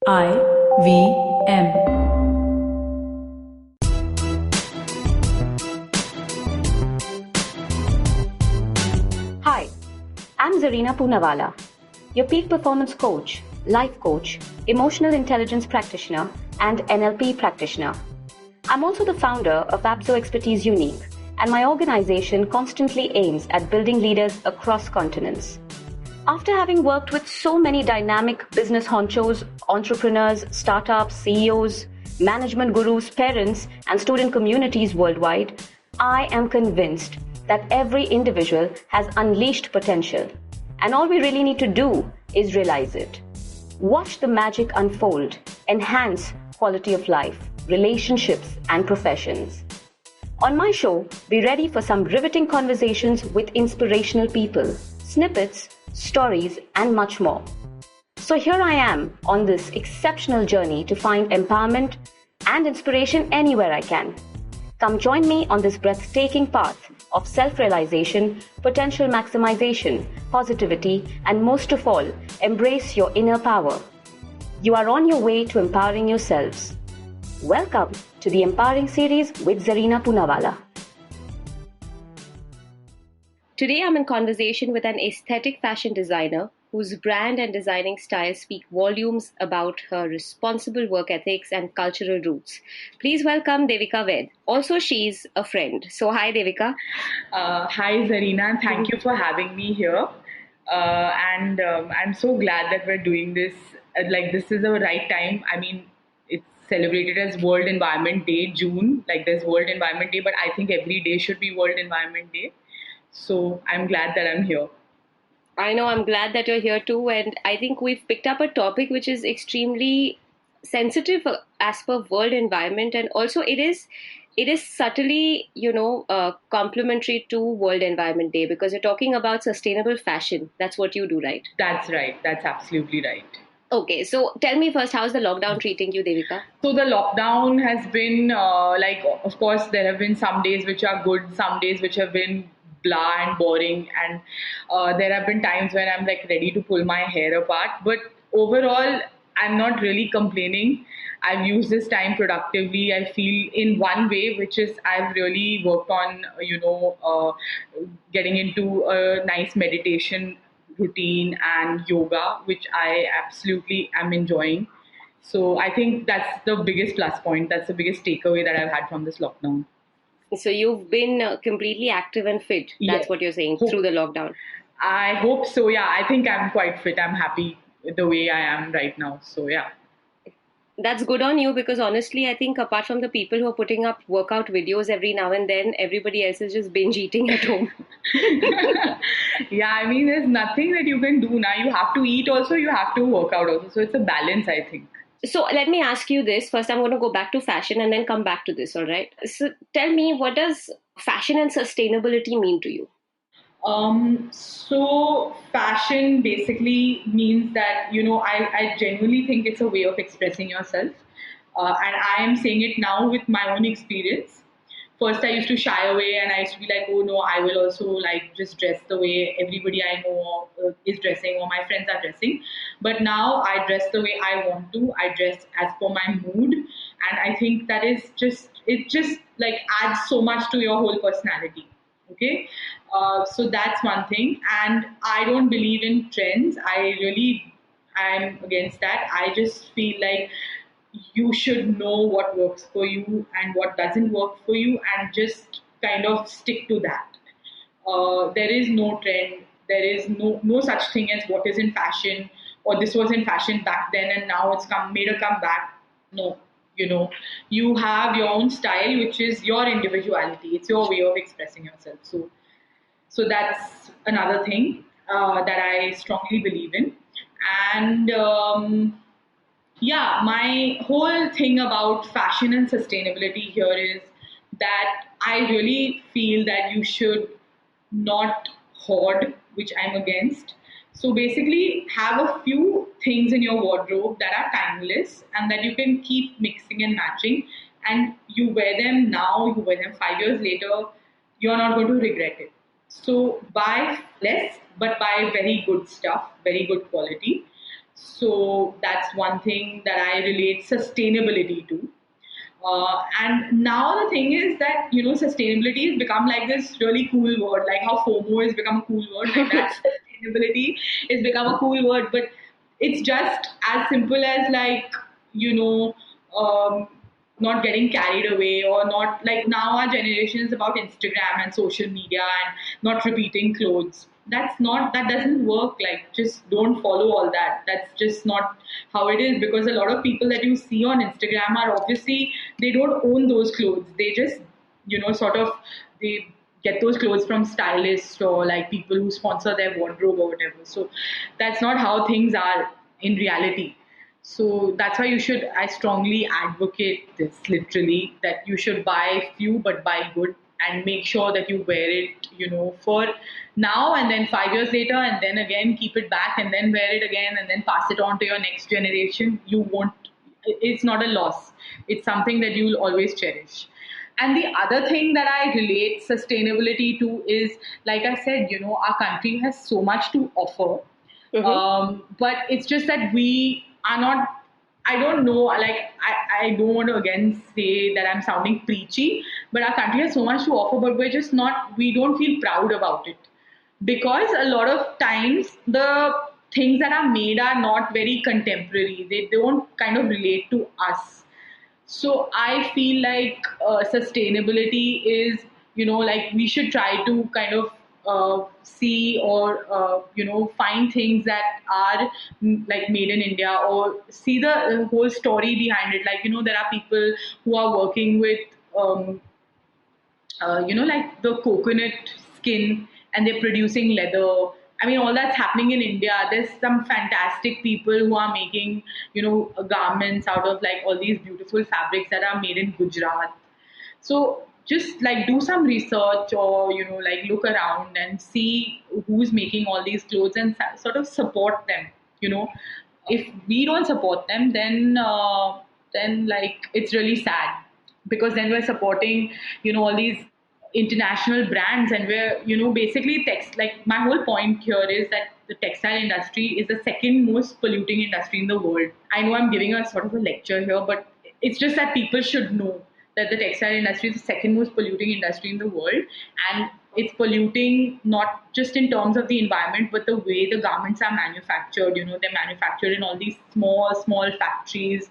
IVM. Hi, I'm Zarina Poonawalla, your peak performance coach, life coach, emotional intelligence practitioner, and NLP practitioner. I'm also the founder of Abso Expertise Unique, and my organization constantly aims at building leaders across continents. After having worked with so many dynamic business honchos, entrepreneurs, startups, CEOs, management gurus, parents, and student communities worldwide, I am convinced that every individual has unleashed potential, and all we really need to do is realize it. Watch the magic unfold, enhance quality of life, relationships, and professions. On my show, be ready for some riveting conversations with inspirational people, snippets, stories, and much more. So here I am on this exceptional journey to find empowerment and inspiration anywhere I can. Come join me on this breathtaking path of self-realization, potential maximization, positivity, and most of all, embrace your inner power. You are on your way to empowering yourselves. Welcome to the Empowering Series with Zarina Poonawalla. Today I'm in conversation with an aesthetic fashion designer whose brand and designing style speak volumes about her responsible work ethics and cultural roots. Please welcome Devika Vaid. Also, she's a friend. So, hi Devika. Hi Zarina, thank you for having me here. And I'm so glad that we're doing this. This is the right time. I mean, it's celebrated as World Environment Day, June. Like there's World Environment Day, but I think every day should be World Environment Day. So I'm glad that I'm here. I know, I'm glad that you're here too. And I think we've picked up a topic which is extremely sensitive as per world environment. And also it is subtly, complementary to World Environment Day because you're talking about sustainable fashion. That's what you do, right? That's right. That's absolutely right. Okay, so tell me first, how's the lockdown treating you, Devika? So the lockdown has been of course, there have been some days which are good, some days which have been blah and boring, and there have been times when I'm like ready to pull my hair apart. But overall, I'm not really complaining. I've used this time productively. I feel in one way, which is I've really worked on, getting into a nice meditation routine and yoga, which I absolutely am enjoying. So I think that's the biggest plus point. That's the biggest takeaway that I've had from this lockdown. So you've been completely active and fit. That's Yes. what you're saying through the lockdown. I hope so. Yeah, I think I'm quite fit. I'm happy with the way I am right now. So yeah. That's good on you because honestly, I think apart from the people who are putting up workout videos every now and then, everybody else is just binge eating at home. Yeah, I mean, there's nothing that you can do now. You have to eat also, you have to work out also. So it's a balance, I think. So let me ask you this. First, I'm going to go back to fashion and then come back to this, all right? So tell me, what does fashion and sustainability mean to you? So fashion basically means that, I genuinely think it's a way of expressing yourself. And I am saying it now with my own experience. First, I used to shy away and I used to be like, oh no, I will also like just dress the way everybody I know is dressing or my friends are dressing. But now I dress the way I want to. I dress as per my mood. And I think that is it just like adds so much to your whole personality. Okay. So that's one thing. And I don't believe in trends. I'm against that. I just feel like you should know what works for you and what doesn't work for you and just kind of stick to that. There is no trend. There is no such thing as what is in fashion or this was in fashion back then and now it's made a comeback. No, you have your own style, which is your individuality. It's your way of expressing yourself. So that's another thing that I strongly believe in. And yeah, my whole thing about fashion and sustainability here is that I really feel that you should not hoard, which I'm against. So basically, have a few things in your wardrobe that are timeless and that you can keep mixing and matching. And you wear them now, you wear them 5 years later, you're not going to regret it. So buy less, but buy very good stuff, very good quality. So that's one thing that I relate sustainability to. And now the thing is that sustainability has become like this really cool word, like how FOMO has become a cool word. Like that sustainability has become a cool word, but it's just as simple as like you know um, not getting carried away, or not like now our generation is about Instagram and social media and not repeating clothes. That doesn't work. Like, just don't follow all that. That's just not how it is, because a lot of people that you see on Instagram are obviously, they don't own those clothes. They just sort of, they get those clothes from stylists or like people who sponsor their wardrobe or whatever. So that's not how things are in reality. So that's why I strongly advocate this, literally, that you should buy few but buy good, and make sure that you wear it, for now, and then 5 years later, and then again keep it back, and then wear it again, and then pass it on to your next generation. You won't, it's not a loss. It's something that you'll always cherish. And the other thing that I relate sustainability to is, like I said, our country has so much to offer. But it's just that we are not, I don't know, like, I don't want to again say that I'm sounding preachy, but our country has so much to offer, but we're just not, we don't feel proud about it. Because a lot of times the things that are made are not very contemporary, they don't kind of relate to us. So I feel like sustainability is, like, we should try to kind of see, or find things that are like made in India, or see the whole story behind it. Like, there are people who are working with like the coconut skin, and they're producing leather. I mean, all that's happening in India. There's some fantastic people who are making, garments out of like all these beautiful fabrics that are made in Gujarat. So just like do some research, or, like look around and see who's making all these clothes, and sort of support them. If we don't support them, then like it's really sad, because then we're supporting, all these international brands, and we're, basically like, my whole point here is that the textile industry is the second most polluting industry in the world. I know I'm giving a sort of a lecture here, but it's just that people should know that the textile industry is the second most polluting industry in the world, and it's polluting not just in terms of the environment, but the way the garments are manufactured. They're manufactured in all these small factories,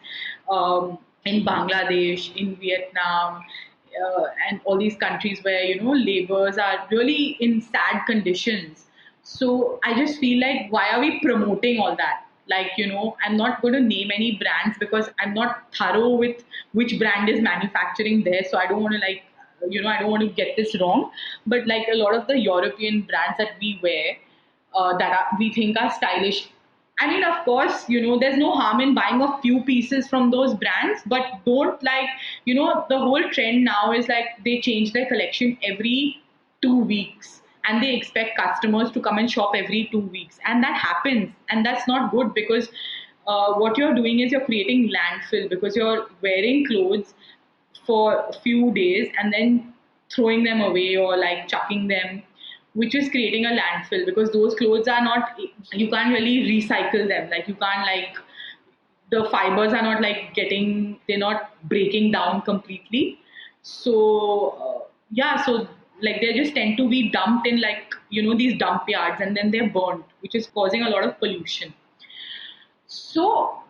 in Bangladesh, in Vietnam, and all these countries where, laborers are really in sad conditions. So I just feel like, why are we promoting all that? Like, I'm not going to name any brands, because I'm not thorough with which brand is manufacturing there. So I don't want to, like, I don't want to get this wrong. But like, a lot of the European brands that we wear, we think are stylish. I mean, of course, there's no harm in buying a few pieces from those brands, but don't, like, the whole trend now is like they change their collection every 2 weeks, and they expect customers to come and shop every 2 weeks. And that happens, and that's not good, because what you're doing is you're creating landfill, because you're wearing clothes for a few days and then throwing them away, or like chucking them, which is creating a landfill, because those clothes are not, you can't really recycle them. Like, you can't, like, the fibers are not like they're not breaking down completely. So yeah, so like they just tend to be dumped in, like, these dump yards, and then they're burnt, which is causing a lot of pollution. So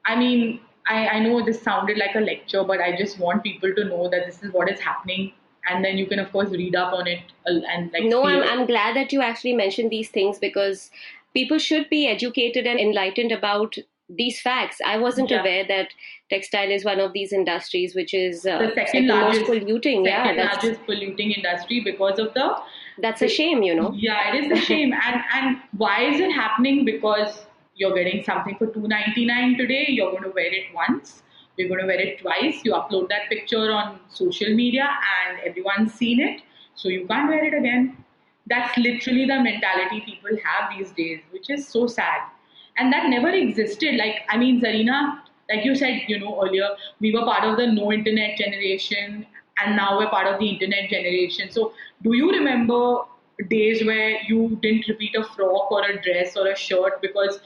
I mean, I know this sounded like a lecture, but I just want people to know that this is what is happening. And then you can, of course, read up on it, and like. No, I'm glad that you actually mentioned these things, because people should be educated and enlightened about these facts. I wasn't aware that textile is one of these industries which is the second largest most polluting. Largest polluting industry, because of the. That's a shame, Yeah, it is a shame. And why is it happening? Because you're getting something for $2.99 today. You're going to wear it once. You're going to wear it twice. You upload that picture on social media, and everyone's seen it. So you can't wear it again. That's literally the mentality people have these days, which is so sad. And that never existed. Like, I mean, Zarina, like you said, earlier, we were part of the no internet generation, and now we're part of the internet generation. So do you remember days where you didn't repeat a frock or a dress or a shirt because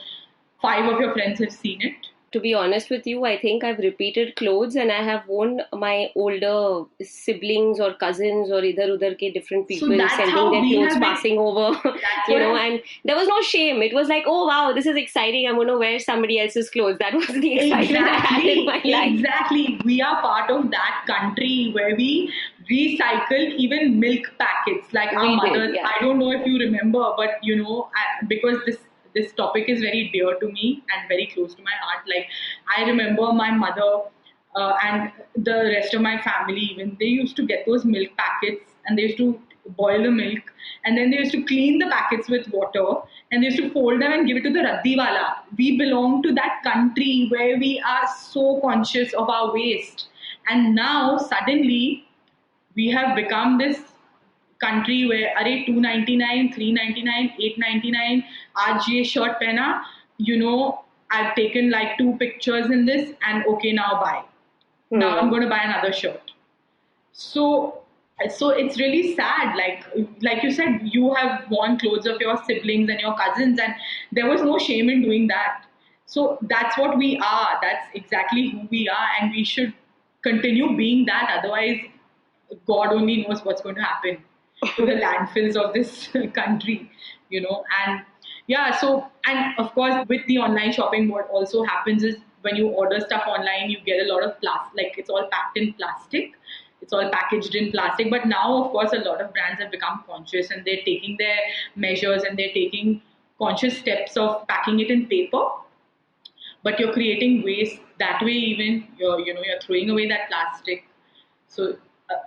5 of your friends have seen it. To be honest with you, I think I've repeated clothes and I have worn my older siblings or cousins or either udhar ke different So people that's sending how their we clothes have been. passing over, That's you what know, I'm- and there was no shame. It was like, oh wow, this is exciting. I'm going to wear somebody else's clothes. That was the excitement I had in my life. Exactly. We are part of that country where we recycle even milk packets. Like our We did, mothers, yeah. I don't know if you remember, but because this topic is very dear to me and very close to my heart. Like I remember my mother and the rest of my family, even they used to get those milk packets and they used to boil the milk and then they used to clean the packets with water and they used to fold them and give it to the raddiwala. We belong to that country where we are so conscious of our waste, and now suddenly we have become this country where अरे 299 399 899 आज ये shirt पहना, I've taken like 2 pictures in this and okay now buy. Now I'm going to buy another shirt. So it's really sad. Like you said, you have worn clothes of your siblings and your cousins, and there was no shame in doing that. So that's what we are. That's exactly who we are, and we should continue being that. Otherwise, God only knows what's going to happen to the landfills of this country. And yeah, so, and of course, with the online shopping, what also happens is when you order stuff online, you get a lot of plastic, like it's all packed in plastic, it's all packaged in plastic. But now, of course, a lot of brands have become conscious and they're taking their measures and they're taking conscious steps of packing it in paper. But you're creating waste that way. Even you're throwing away that plastic. So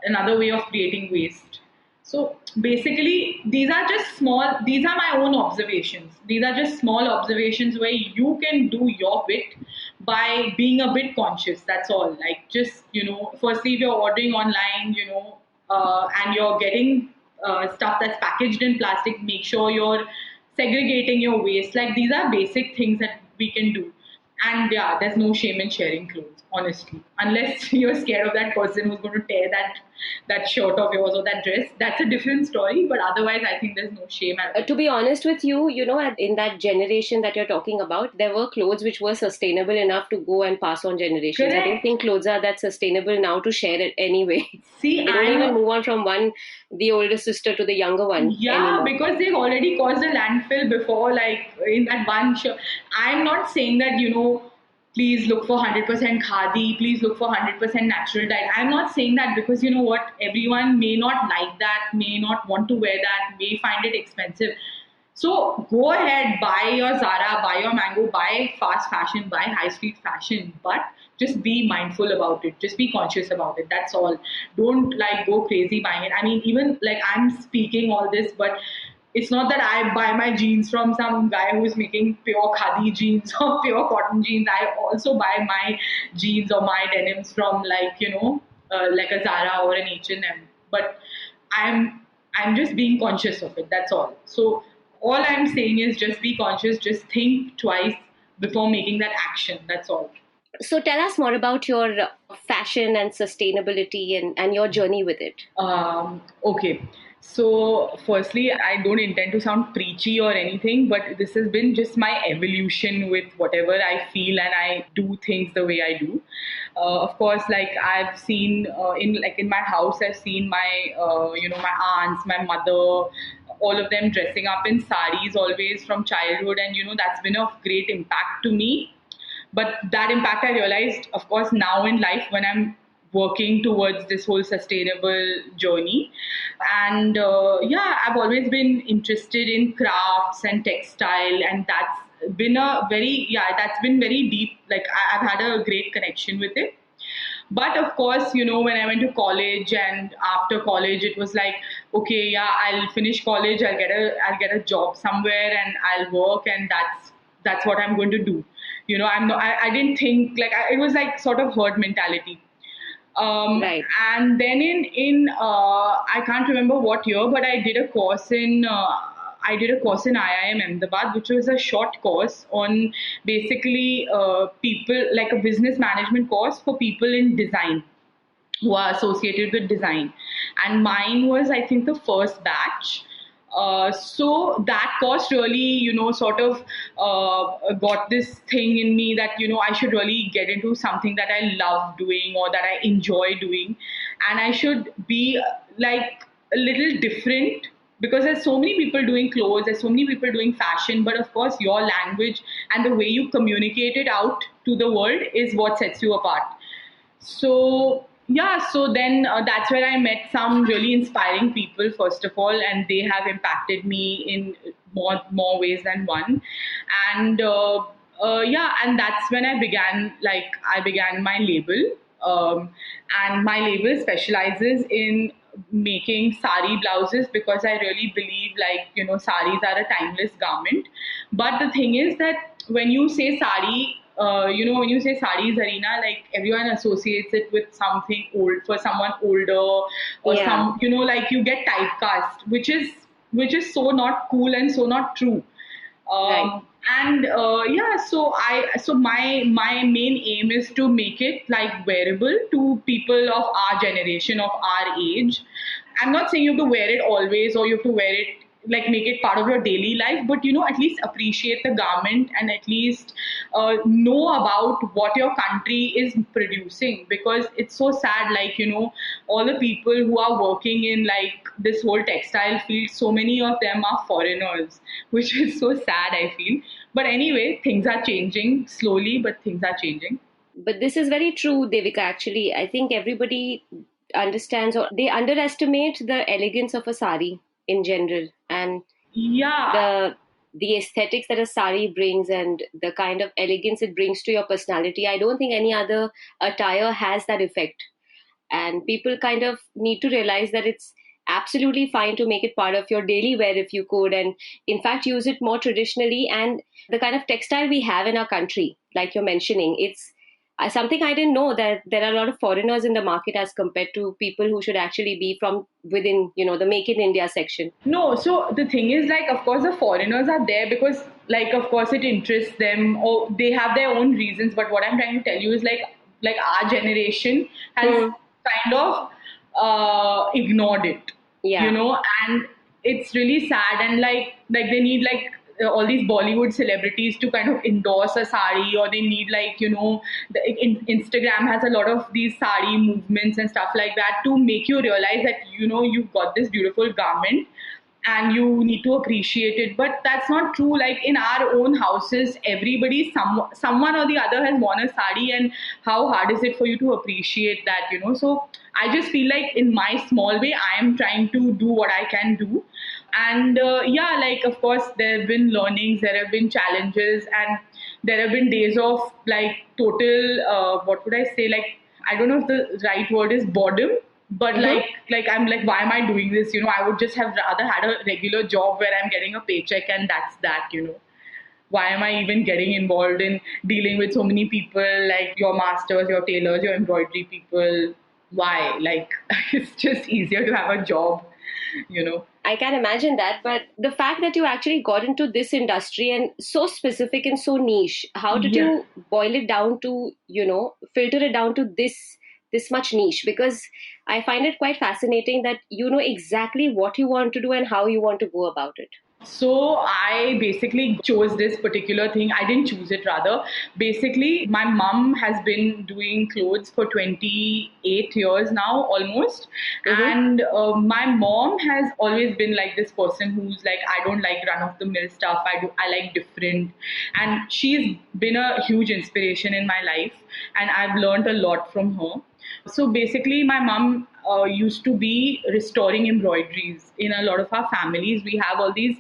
another way of creating waste. So basically, these are just small. These are my own observations. These are just small observations where you can do your bit by being a bit conscious. That's all. Like just firstly, if you're ordering online, and you're getting stuff that's packaged in plastic, make sure you're segregating your waste. Like these are basic things that we can do. And yeah, there's no shame in sharing clothes, honestly. Unless you're scared of that person who's going to tear that shirt of yours or that dress. That's a different story. But otherwise, I think there's no shame at all. To be honest with you, in that generation that you're talking about, there were clothes which were sustainable enough to go and pass on generations. Correct. I don't think clothes are that sustainable now to share it anyway. See, they don't even move on from the older sister to the younger one. Yeah, anymore. Because they've already caused a landfill before, like in that one show. I'm not saying that, please look for 100% khadi, please look for 100% natural dye. I'm not saying that because you know what, everyone may not like that, may not want to wear that, may find it expensive. So go ahead, buy your Zara, buy your Mango, buy fast fashion, buy high street fashion, but just be mindful about it. Just be conscious about it. That's all. Don't like go crazy buying it. I mean, even like I'm speaking all this, but it's not that I buy my jeans from some guy who's making pure khadi jeans or pure cotton jeans. I also buy my jeans or my denims from like a Zara or an H&M. But I'm just being conscious of it. That's all. So all I'm saying is just be conscious. Just think twice before making that action. That's all. So tell us more about your fashion and sustainability and your journey with it. Okay. So, firstly, I don't intend to sound preachy or anything, but this has been just my evolution with whatever I feel and I do things the way I do. Of course, like I've seen in my house, I've seen my aunts, my mother, all of them dressing up in saris always from childhood, and that's been of great impact to me. But that impact I realized, of course, now in life when I'm working towards this whole sustainable journey. And yeah, I've always been interested in crafts and textile, and that's been very deep. Like I've had a great connection with it. But of course, when I went to college and after college, it was like, okay, yeah, I'll finish college, I'll get a job somewhere and I'll work, and that's what I'm going to do. I didn't think it was like sort of herd mentality. Right. And then in I can't remember what year, but I did a course in IIM Ahmedabad, which was a short course on basically people, like a business management course for people in design who are associated with design. And mine was, I think, the first batch. So that course really, sort of got this thing in me that, I should really get into something that I love doing or that I enjoy doing. And I should be like a little different, because there's so many people doing clothes, there's so many people doing fashion, but of course, your language and the way you communicate it out to the world is what sets you apart. So yeah, so then that's where I met some really inspiring people, first of all, and they have impacted me in more ways than one. And yeah, and that's when I began my label. And my label specializes in making sari blouses, because I really believe, like, saris are a timeless garment. But the thing is that when you say sari, when you say sari, Zarina, like, everyone associates it with something old, for someone older, or Yeah, some, like, you get typecast, which is so not cool and so not true. right. And yeah, so my main aim is to make it like wearable to people of our generation, of our age. I'm not saying you have to wear it always, or you have to wear it, like, make it part of your daily life, but at least appreciate the garment, and at least know about what your country is producing, because it's so sad, like, all the people who are working in, like, this whole textile field, so many of them are foreigners, which is so sad, I feel. But anyway, things are changing slowly, but things are changing. But this is very true, Devika. Actually, I think everybody understands or they underestimate the elegance of a sari in general, and Yeah. the the aesthetics that a sari brings and the kind of elegance it brings to your personality. I don't think any other attire has that effect. And people kind of need to realize that it's absolutely fine to make it part of your daily wear if you could, and in fact use it more traditionally. And the kind of textile we have in our country, like you're mentioning, it's something I didn't know, that there are a lot of foreigners in the market as compared to people who should actually be from within, the make in India section. No, so the thing is, like, of course, the foreigners are there because, like, of course, it interests them, or they have their own reasons. But what I'm trying to tell you is, like our generation has Hmm. kind of ignored it, Yeah. and it's really sad. And like they need, like, all these Bollywood celebrities to kind of endorse a sari, or they need, like, Instagram has a lot of these sari movements and stuff like that to make you realize that, you've got this beautiful garment and you need to appreciate it. But that's not true. Like, in our own houses, everybody, someone or the other has worn a sari, and how hard is it for you to appreciate that? So I just feel like, in my small way, I am trying to do what I can do. And yeah, like, of course, there have been learnings, there have been challenges, and there have been days of, like, total, what would I say, like, I don't know if the right word is boredom, but Hmm. like I'm like, why am I doing this? I would just have rather had a regular job where I'm getting a paycheck, and that's that. Why am I even getting involved in dealing with so many people, like your masters, your tailors, your embroidery people? Why? Like, it's just easier to have a job, you know. I can imagine that, but the fact that you actually got into this industry and so specific and so niche, how did Yeah. you boil it down to, filter it down to this much niche? Because I find it quite fascinating that you know exactly what you want to do and how you want to go about it. So I basically chose this particular thing. I didn't choose it, rather. Basically, my mom has been doing clothes for 28 years now, almost. Mm-hmm. And my mom has always been like this person who's like, I don't like run of the mill stuff. I like different. And she's been a huge inspiration in my life. And I've learned a lot from her. So basically, my mom used to be restoring embroideries in a lot of our families. We have all these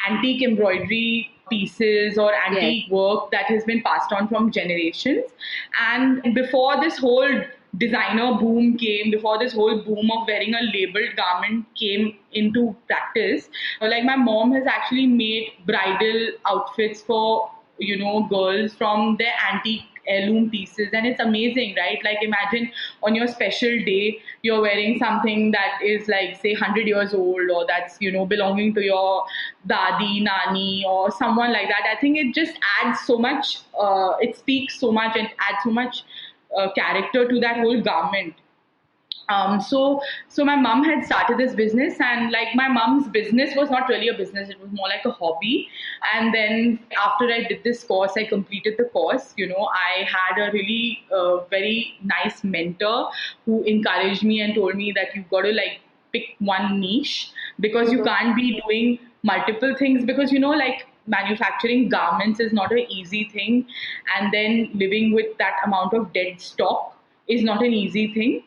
antique embroidery pieces or Yes. antique work that has been passed on from generations. And before this whole designer boom came, before this whole boom of wearing a labeled garment came into practice, like, my mom has actually made bridal outfits for, girls from their antique heirloom pieces. And it's amazing, right? Like, imagine on your special day you're wearing something that is, like, say, 100 years old, or that's, belonging to your dadi, nani, or someone like that. I think it just adds so much, it speaks so much and adds so much character to that whole garment. So my mom had started this business, and like my mom's business was not really a business; it was more like a hobby. And then after I did this course, I completed the course. I had a really very nice mentor who encouraged me and told me that you've got to like pick one niche, because you Mm-hmm. can't be doing multiple things, because like manufacturing garments is not an easy thing, and then living with that amount of dead stock is not an easy thing,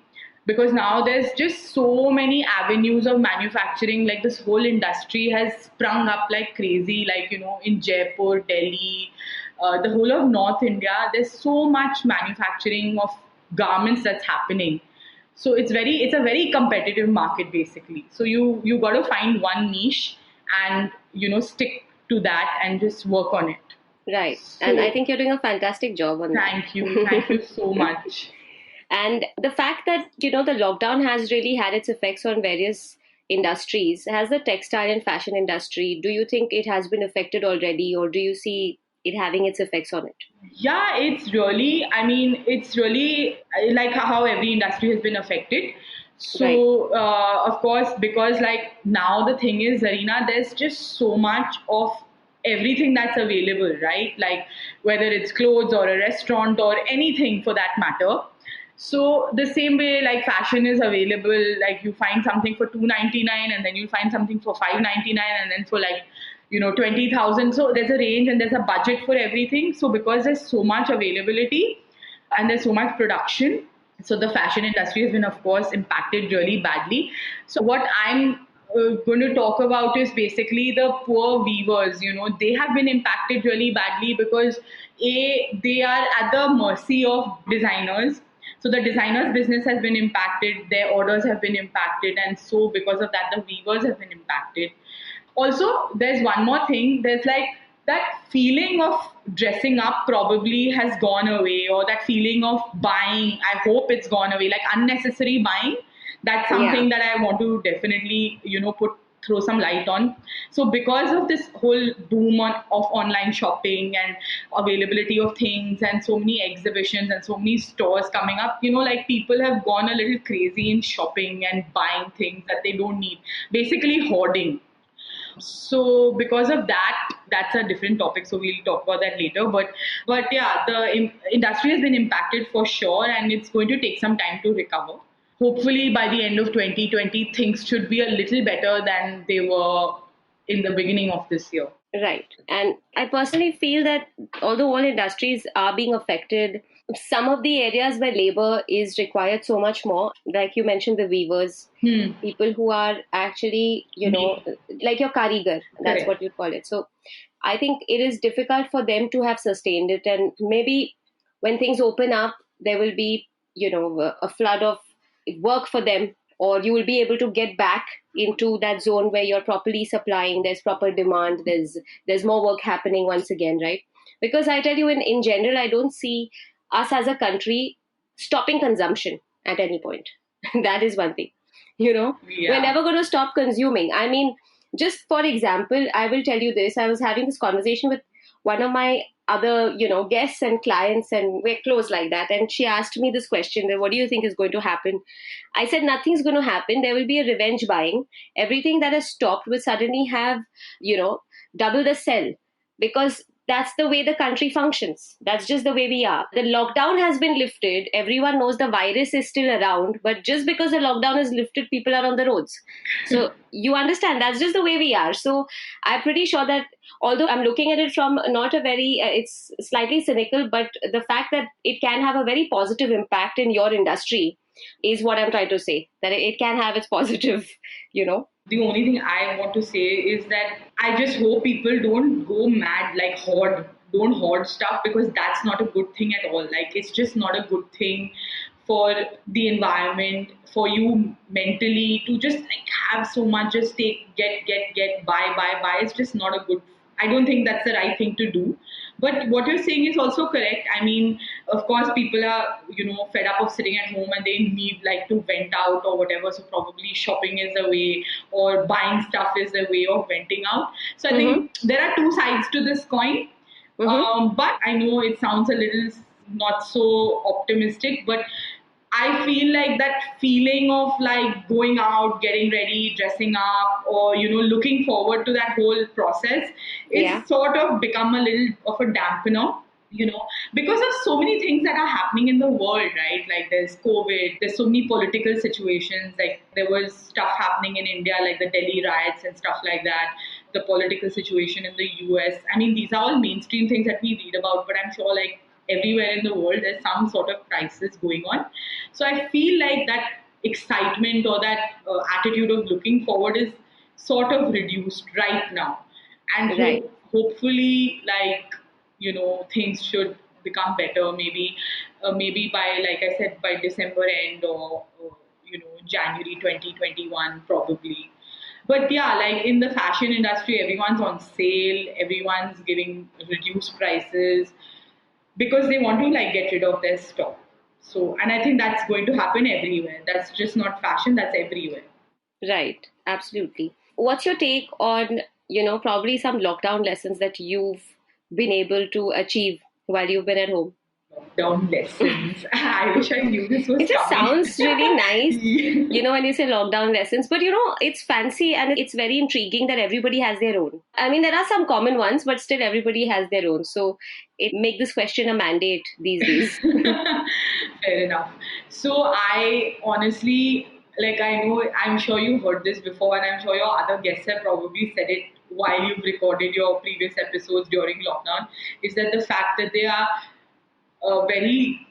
because now there's just so many avenues of manufacturing. Like this whole industry has sprung up like crazy, like in Jaipur, Delhi, the whole of North India. There's so much manufacturing of garments that's happening. So it's a very competitive market basically. So you got to find one niche and stick to that and just work on it. Right. And I So think you're doing a fantastic job on thank that. you so much. And the fact that, the lockdown has really had its effects on various industries. Has the textile and fashion industry, do you think it has been affected already, or do you see it having its effects on it? Yeah, it's really like how every industry has been affected. Right. So, of course, because like now the thing is, Zarina, there's just so much of everything that's available, right? Like whether it's clothes or a restaurant or anything for that matter. So the same way like fashion is available, like you find something for 299, and then you find something for 599, and then for like 20,000. So there's a range and there's a budget for everything. So because there's so much availability and there's so much production, so the fashion industry has been, of course, impacted really badly. So what I'm going to talk about is basically the poor weavers. They have been impacted really badly because they are at the mercy of designers. So the designers business has been impacted, their orders have been impacted, and so because of that the weavers have been impacted. Also, there's one more thing. There's like that feeling of dressing up probably has gone away, or that feeling of buying. I hope it's gone away, like unnecessary buying. That's Yeah. something that I want to definitely, throw some light on. So because of this whole boom of online shopping and availability of things and so many exhibitions and so many stores coming up, like people have gone a little crazy in shopping and buying things that they don't need, basically hoarding. So because of that, that's a different topic, so we'll talk about that later. But yeah, the industry has been impacted for sure, and it's going to take some time to recover. Hopefully by the end of 2020 things should be a little better than they were in the beginning of this year. Right. And I personally feel that although all industries are being affected, some of the areas where labor is required so much more, like you mentioned, the weavers, Hmm. people who are actually, Me. like your karigar, that's Correct. what you call it. So I think it is difficult for them to have sustained it. And maybe when things open up, there will be, a flood of work for them, or you will be able to get back into that zone where you're properly supplying, there's proper demand, there's more work happening once again, right? Because I tell you, in general, I don't see us as a country stopping consumption at any point. That is one thing. We're Yeah. never going to stop consuming. I mean, just for example, I will tell you this. I was having this conversation with one of my other, guests and clients, and we're close like that. And she asked me this question, that what do you think is going to happen? I said, nothing's going to happen. There will be a revenge buying. Everything that has stopped will suddenly have, double the sell, because that's the way the country functions. That's just the way we are. The lockdown has been lifted. Everyone knows the virus is still around, but just because the lockdown is lifted, people are on the roads. So you understand, that's just the way we are. So I'm pretty sure that, although I'm looking at it from not a very, it's slightly cynical, but the fact that it can have a very positive impact in your industry is what I'm trying to say. That it can have its positive, you know. The only thing I want to say is that I just hope people don't go mad, like hoard. Don't hoard stuff, because that's not a good thing at all. Like it's just not a good thing for the environment, for you mentally to just like have so much, just take, get, buy. It's just not a good. I don't think that's the right thing to do. But what you're saying is also correct. I mean, of course, people are, fed up of sitting at home and they need like to vent out or whatever. So probably shopping is the way, or buying stuff is the way of venting out. So I Mm-hmm. think there are two sides to this coin. Mm-hmm. But I know it sounds a little not so optimistic, but I feel like that feeling of like going out, getting ready, dressing up, or looking forward to that whole process Yeah. is sort of become a little of a dampener. Because of so many things that are happening in the world, right? Like there's COVID, there's so many political situations. Like there was stuff happening in India, like the Delhi riots and stuff like that, the political situation in the US. I mean, these are all mainstream things that we read about, but I'm sure like everywhere in the world there's some sort of crisis going on. So I feel like that excitement or that attitude of looking forward is sort of reduced right now. And Right. hopefully, like, things should become better. Maybe by, like I said, by December end, or January 2021 probably. But yeah, like in the fashion industry, everyone's on sale, everyone's giving reduced prices because they want to like get rid of their stock. So, and I think that's going to happen everywhere. That's just not fashion, that's everywhere. Right. Absolutely. What's your take on, probably some lockdown lessons that you've been able to achieve while you've been at home? Lockdown lessons. I wish I knew this was It just coming. sounds really nice, Yeah. when you say lockdown lessons, but it's fancy and it's very intriguing that everybody has their own. I mean, there are some common ones, but still everybody has their own. So it make this question a mandate these days. Fair enough. So I honestly, like I know, I'm sure you heard this before, and I'm sure your other guests have probably said it while you've recorded your previous episodes during lockdown, is that the fact that they are very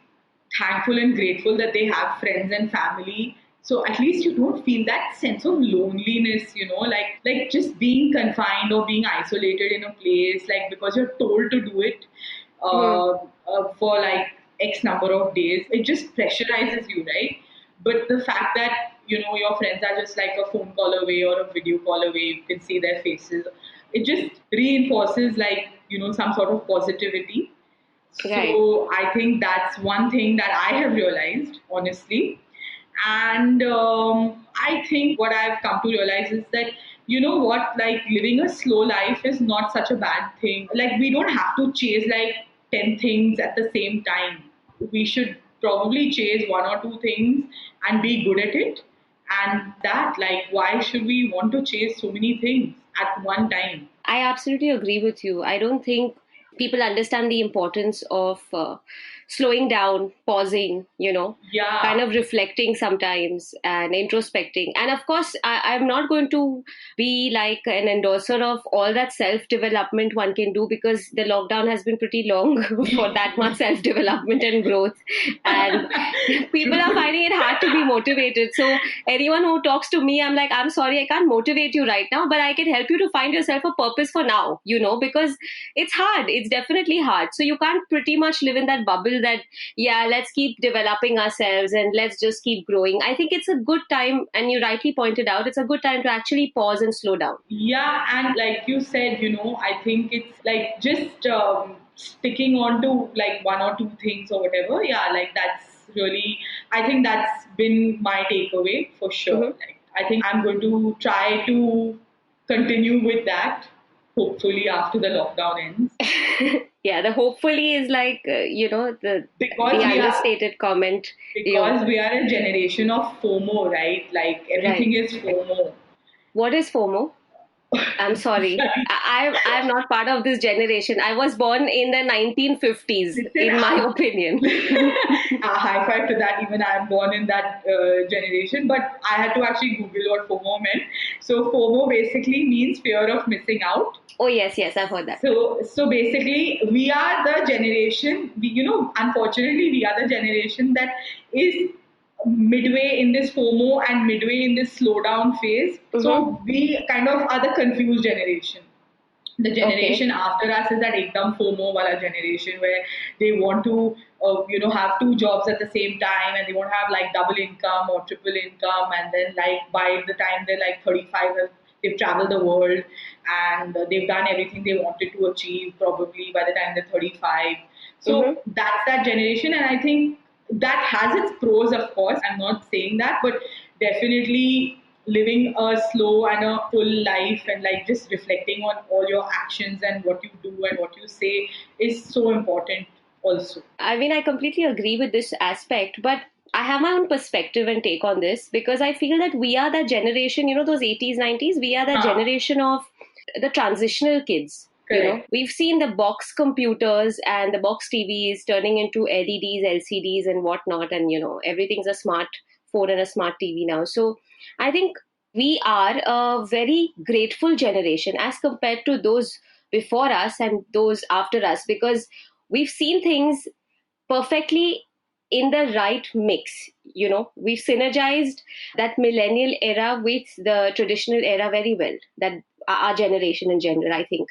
thankful and grateful that they have friends and family. So at least you don't feel that sense of loneliness, like just being confined or being isolated in a place, like because you're told to do it Hmm. for like X number of days. It just pressurizes you, right? But the fact that your friends are just like a phone call away or a video call away, you can see their faces. It just reinforces like some sort of positivity. Right. So I think that's one thing that I have realized, honestly. And I think what I've come to realize is that, like living a slow life is not such a bad thing. Like, we don't have to chase like 10 things at the same time. We should probably chase one or two things and be good at it. And that, like, why should we want to chase so many things at one time? I absolutely agree with you. I don't think people understand the importance of slowing down, pausing, kind Yeah. of reflecting sometimes and introspecting. And of course, I'm not going to be like an endorser of all that self development one can do because the lockdown has been pretty long for that much self development and growth. And people are True. finding it hard to be motivated. So anyone who talks to me, I'm like, I'm sorry, I can't motivate you right now, but I can help you to find yourself a purpose for now, because it's hard. It's definitely hard. So you can't pretty much live in that bubble that, yeah, let's keep developing ourselves and let's just keep growing. I think it's a good time, and you rightly pointed out, it's a good time to actually pause and slow down. Yeah, and like you said, I think it's like just sticking on to like one or two things or whatever. Yeah, like that's really, I think that's been my takeaway for sure. Hmm. Like, I think I'm going to try to continue with that, hopefully after the lockdown ends. Yeah, the hopefully is like, the Because we are understated comment. because we are a generation of FOMO, right? Like Right. everything is FOMO. What is FOMO? I'm sorry. I'm not part of this generation. I was born in the 1950s, Listen, in my opinion. a high five to that. Even I'm born in that generation, but I had to actually Google what FOMO meant. So FOMO basically means fear of missing out. Oh yes, yes, I've heard that. So basically, we are the generation. Unfortunately, we are the generation that is midway in this FOMO and midway in this slowdown phase. Mm-hmm. So we kind of are the confused generation. The Okay. generation after us is that ekdam FOMO wala generation where they want to have two jobs at the same time, and they want to have like double income or triple income, and then like by the time they're like 35, they've traveled the world, and they've done everything they wanted to achieve probably by the time they're 35. Mm-hmm. So that's that generation, and I think that has its pros, of course. I'm not saying that, but definitely living a slow and a full life and like just reflecting on all your actions and what you do and what you say is so important also. I mean, I completely agree with this aspect, but I have my own perspective and take on this because I feel that we are that generation, those 80s, 90s, we are that generation of the transitional kids. Correct. We've seen the box computers and the box TVs turning into LEDs, LCDs, and whatnot, and everything's a smart phone and a smart TV now. So I think we are a very grateful generation as compared to those before us and those after us because we've seen things perfectly in the right mix. We've synergized that millennial era with the traditional era very well, that our generation in general, I think.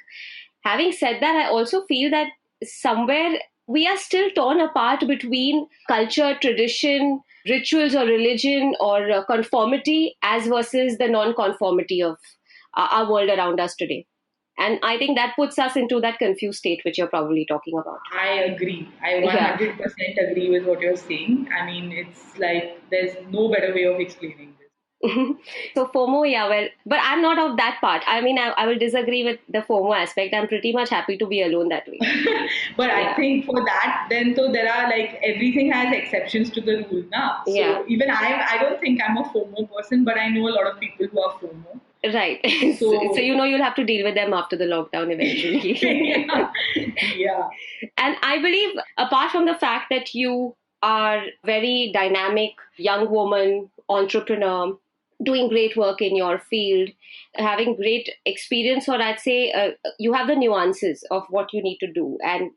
Having said that, I also feel that somewhere we are still torn apart between culture, tradition, rituals or religion or conformity as versus the non-conformity of our world around us today. And I think that puts us into that confused state which you're probably talking about. I agree. I Yeah. 100% agree with what you're saying. I mean, it's like there's no better way of explaining this. So FOMO, yeah, well, but I'm not of that part. I mean, I will disagree with the FOMO aspect. I'm pretty much happy to be alone that way. But I Yeah. think for that, then so there are like everything has exceptions to the rule now. So Yeah. even I don't think I'm a FOMO person, but I know a lot of people who are FOMO. Right. So So you'll have to deal with them after the lockdown eventually. yeah, yeah, And I believe, apart from the fact that you are very dynamic young woman, entrepreneur, doing great work in your field, having great experience, or I'd say you have the nuances of what you need to do. And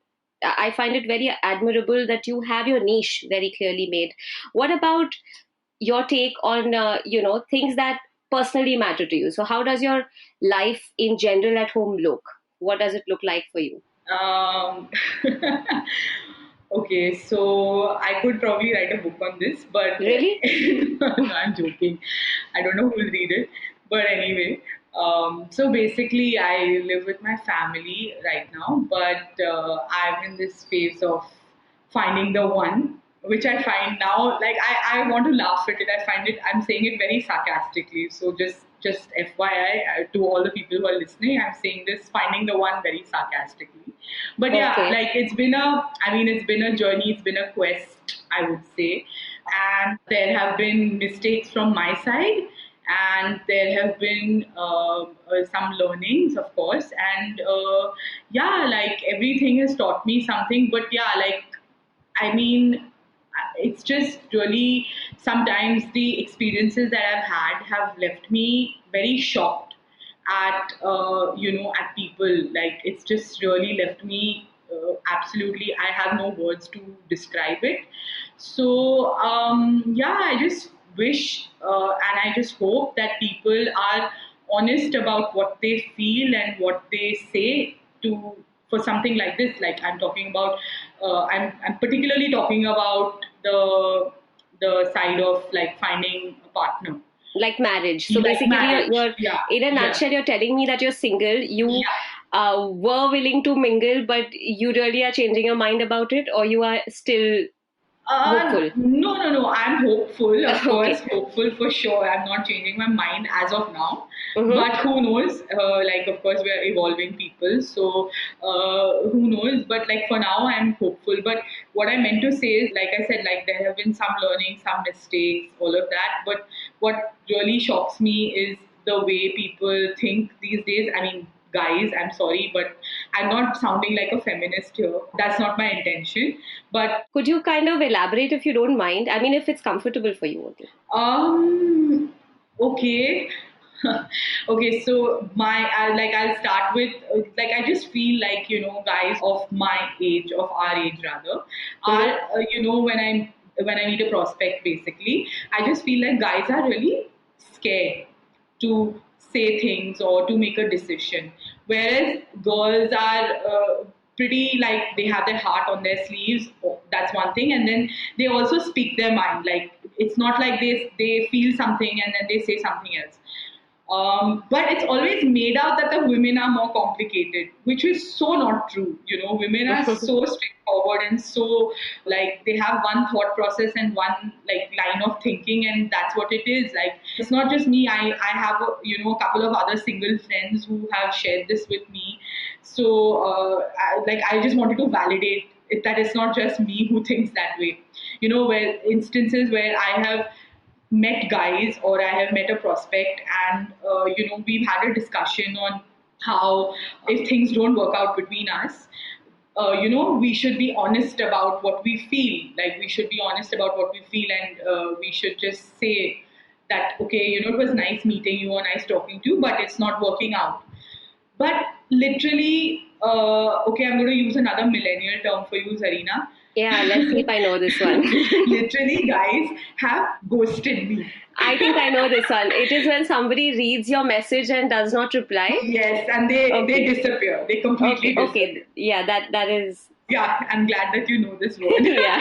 I find it very admirable that you have your niche very clearly made. What about your take on, things that personally matter to you? So how does your life in general at home look? What does it look like for you? Um, okay, so I could probably write a book on this, but Really? no, I'm joking. I don't know who will read it, but anyway. So basically, I live with my family right now, but I'm in this phase of finding the one, which I find now, like I want to laugh at it. I find it, I'm saying it very sarcastically. So just FYI to all the people who are listening, I'm saying this, finding the one, very sarcastically. But yeah, Okay. like it's been a journey, it's been a quest, I would say. And there have been mistakes from my side, and there have been some learnings, of course. And yeah, like everything has taught me something. But yeah, like I mean, it's just really sometimes the experiences that I've had have left me very shocked at at people. Like it's just really left me absolutely. I have no words to describe it. So yeah, I just wish and I just hope that people are honest about what they feel and what they say to for something like this. Like I'm talking about, I'm particularly talking about the side of like finding a partner, Like marriage. So like basically, marriage. you're Yeah, in a yeah, nutshell, you're telling me that you're single. You yeah. were willing to mingle, but you really are changing your mind about it, or you are still hopeful? No, no, no. I'm hopeful, of course, Okay. hopeful for sure. I'm not changing my mind as of now. Mm-hmm. But who knows? Like, of course, we are evolving people. So, who knows? But, like, for now, I'm hopeful. But what I meant to say is, like I said, like, there have been some learning, some mistakes, all of that. But what really shocks me is the way people think these days. I mean, guys, I'm sorry, but I'm not sounding like a feminist here. That's not my intention. But Could you kind of elaborate if you don't mind? I mean, if it's comfortable for you only. okay. Okay, so I'll start with like I just feel like guys of my age, of our age rather, are Mm-hmm. when I meet a prospect, basically, I just feel like guys are really scared to say things or to make a decision, whereas girls are pretty like they have their heart on their sleeves. Oh, that's one thing, and then they also speak their mind. Like it's not like they feel something and then they say something else. But it's always made out that the women are more complicated, which is so not true. Women are so straightforward and so like they have one thought process and one like line of thinking, and that's what it is. Like it's not just me. I have a couple of other single friends who have shared this with me. So I just wanted to validate it, that it's not just me who thinks that way. where instances where I have met guys or I have met a prospect, and we've had a discussion on how if things don't work out between us, we should be honest about what we feel. Like we should be honest about what we feel, and we should just say that okay, it was nice meeting you or nice talking to you, but it's not working out. But literally, okay, I'm going to use another millennial term for you, Zarina. Yeah, let's see if I know this one. Literally, guys have ghosted me. I think I know this one. It is when somebody reads your message and does not reply. Yes, and they disappear. They completely disappear. Okay. Yeah, that is. Yeah, I'm glad that you know this word. Yeah.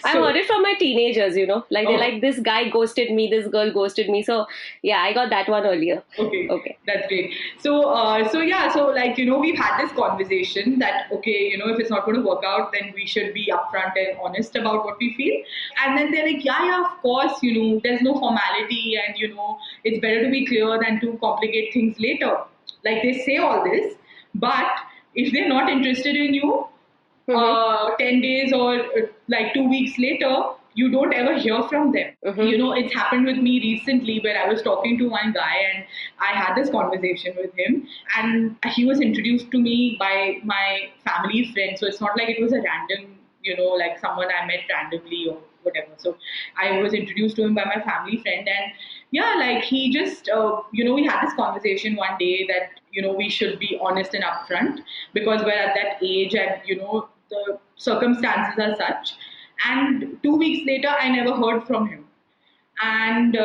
I So- heard it from my teenagers, like they're Oh. like, this guy ghosted me, this girl ghosted me. So yeah, I got that one earlier. Okay, that's great. So like we've had this conversation that okay, if it's not going to work out, then we should be upfront and honest about what we feel. And then they're like, yeah, of course, there's no formality, and it's better to be clear than to complicate things later. Like they say all this, but if they're not interested in you, 10 days or like 2 weeks later, you don't ever hear from them. It's happened with me recently where I was talking to one guy and I had this conversation with him, and he was introduced to me by my family friend. So it's not like it was a random, like someone I met randomly or whatever. So I was introduced to him by my family friend, and yeah, like he just, we had this conversation one day that, we should be honest and upfront because we're at that age, and, the circumstances are such. And 2 weeks later, I never heard from him. And,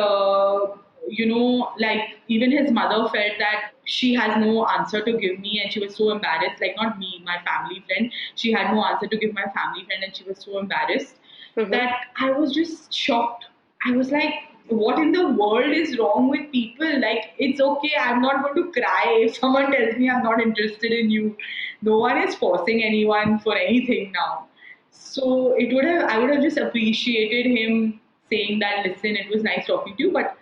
like even his mother felt that she has no answer to give me, and she was so embarrassed. Like, not me, my family friend. She had no answer to give my family friend, and she was so embarrassed that I was just shocked. I was like, what in the world is wrong with people? Like, it's okay, I'm not going to cry if someone tells me I'm not interested in you. No one is forcing anyone for anything now. So I would have just appreciated him saying that, listen, it was nice talking to you, but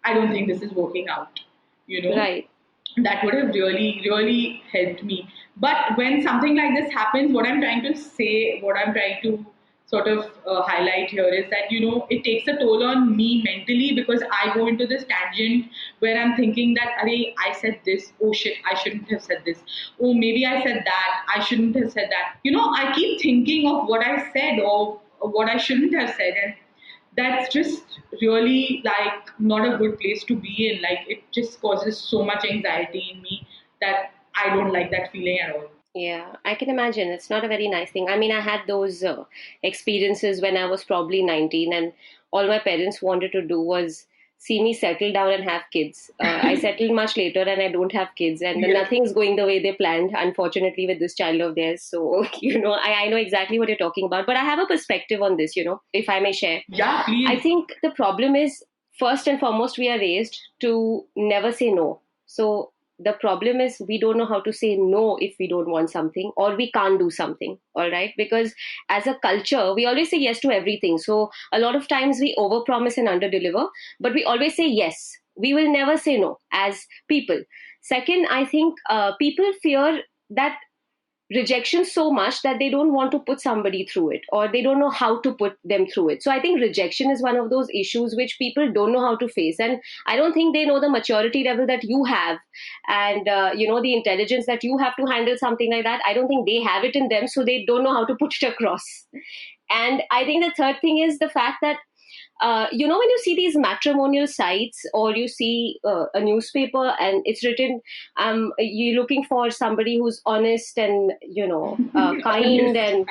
I don't think this is working out. Right. That would have really, really helped me. But when something like this happens, what I'm trying to sort of highlight here is that, it takes a toll on me mentally because I go into this tangent where I'm thinking that, Arey, I said this, oh shit, I shouldn't have said this. Oh, maybe I said that, I shouldn't have said that. I keep thinking of what I said or what I shouldn't have said. And that's just really like not a good place to be in. Like it just causes so much anxiety in me that I don't like that feeling at all. Yeah, I can imagine. It's not a very nice thing. I mean, I had those experiences when I was probably 19, and all my parents wanted to do was see me settle down and have kids. I settled much later and I don't have kids, and Yeah. nothing's going the way they planned, unfortunately, with this child of theirs. So, I know exactly what you're talking about. But I have a perspective on this, if I may share. Yeah, please. I think the problem is, first and foremost, we are raised to never say no. So the problem is we don't know how to say no if we don't want something or we can't do something. All right. Because as a culture, we always say yes to everything. So a lot of times we overpromise and underdeliver, but we always say yes. We will never say no as people. Second, I think people fear that rejection so much that they don't want to put somebody through it, or they don't know how to put them through it. So I think rejection is one of those issues which people don't know how to face, and I don't think they know the maturity level that you have, and the intelligence that you have to handle something like that. I don't think they have it in them, so they don't know how to put it across. And I think the third thing is the fact that when you see these matrimonial sites, or you see a newspaper and it's written, you're looking for somebody who's honest and, kind and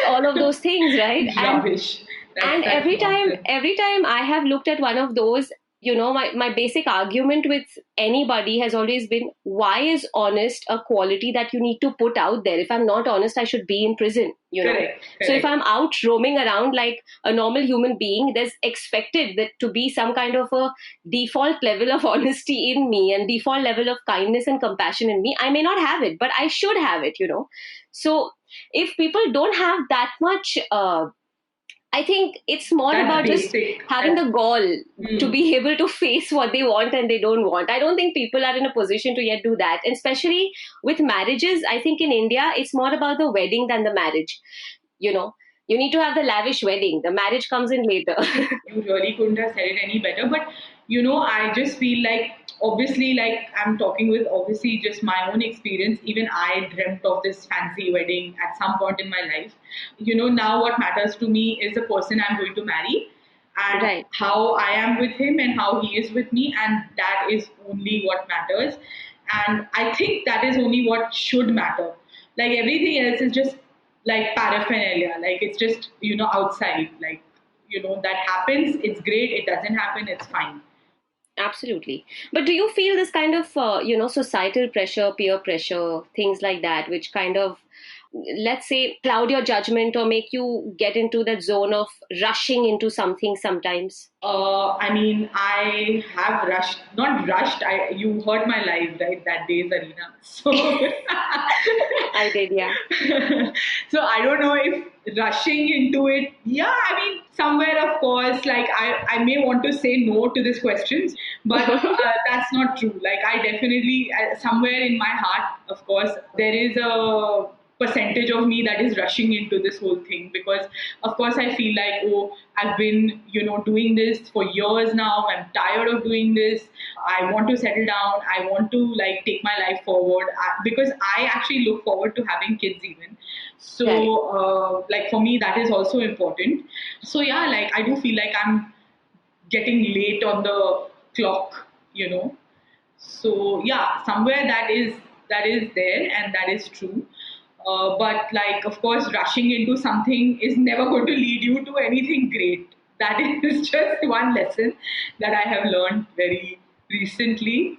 all of those things, right? Rubbish. And That's every nonsense. time I have looked at one of those, my basic argument with anybody has always been, why is honest a quality that you need to put out there? If I'm not honest, I should be in prison, Correct. So if I'm out roaming around like a normal human being, there's expected that to be some kind of a default level of honesty in me and default level of kindness and compassion in me. I may not have it, but I should have it, So if people don't have that much, I think it's more That's about basic. just having the gall Mm. to be able to face what they want and they don't want. I don't think people are in a position to yet do that. And especially with marriages, I think in India, it's more about the wedding than the marriage. You need to have the lavish wedding. The marriage comes in later. You really couldn't have said it any better. But I just feel like, obviously, like I'm talking with obviously just my own experience. Even I dreamt of this fancy wedding at some point in my life. Now what matters to me is the person I'm going to marry, and Right. how I am with him and how he is with me, and that is only what matters. And I think that is only what should matter. Like everything else is just like paraphernalia, like it's just outside, like that happens, it's great. It doesn't happen, it's fine. Absolutely. But do you feel this kind of, societal pressure, peer pressure, things like that, which kind of, let's say, cloud your judgment or make you get into that zone of rushing into something sometimes? I mean, I have rushed, not rushed. You heard my live right that day, Zarina. So, I did, yeah. so I don't know if rushing into it. Yeah, I mean, somewhere, of course, like I may want to say no to this question, but that's not true. Like I definitely, somewhere in my heart, of course, there is a percentage of me that is rushing into this whole thing, because of course I feel like, oh, I've been doing this for years now, I'm tired of doing this, I want to settle down, I want to like take my life forward, because I actually look forward to having kids even. So Correct. like for me that is also important. So yeah, like I do feel like I'm getting late on the clock, so yeah, somewhere that is there, and that is true. But like, of course, rushing into something is never going to lead you to anything great. That is just one lesson that I have learned very recently.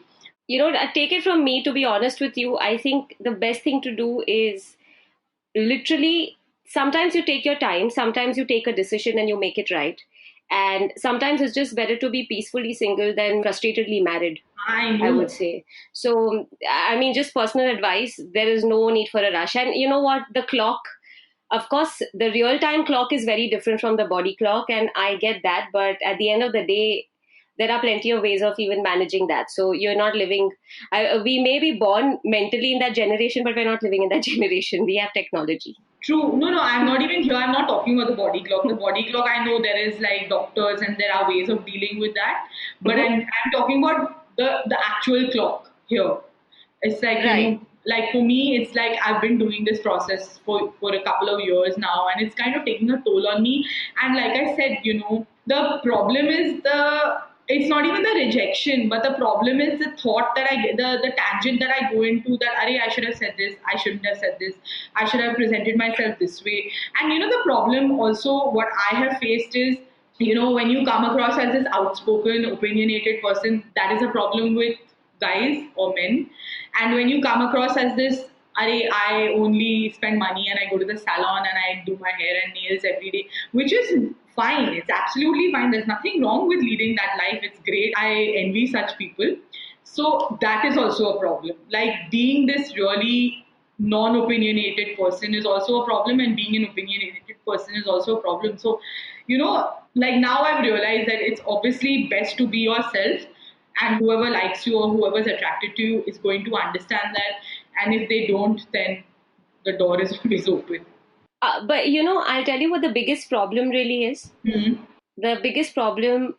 Take it from me, to be honest with you, I think the best thing to do is literally, sometimes you take your time, sometimes you take a decision and you make it right. And sometimes it's just better to be peacefully single than frustratedly married, I I would know. say. So, I mean, just personal advice, there is no need for a rush. And you know what? The clock, of course, the real time clock is very different from the body clock, and I get that. But at the end of the day, there are plenty of ways of even managing that. So you're not living, we may be born mentally in that generation, but we're not living in that generation. We have technology. True. No, no, I'm not even here. I'm not talking about the body clock. The body clock, I know there is like doctors and there are ways of dealing with that. But Hmm. I'm talking about the actual clock here. It's like, Right. like for me, it's like I've been doing this process for a couple of years now, and it's kind of taking a toll on me. And like I said, the problem is it's not even the rejection, but the problem is the thought that I get, the tangent that I go into, that, Arey, I should have said this, I shouldn't have said this, I should have presented myself this way. And the problem also, what I have faced is, when you come across as this outspoken, opinionated person, that is a problem with guys or men. And when you come across as this, I only spend money and I go to the salon and I do my hair and nails every day, which is fine. It's absolutely fine. There's nothing wrong with leading that life. It's great. I envy such people. So that is also a problem. Like being this really non-opinionated person is also a problem, and being an opinionated person is also a problem. So, like now I've realized that it's obviously best to be yourself, and whoever likes you or whoever's attracted to you is going to understand that. And if they don't, then the door is always open. But I'll tell you what the biggest problem really is. Hmm. The biggest problem,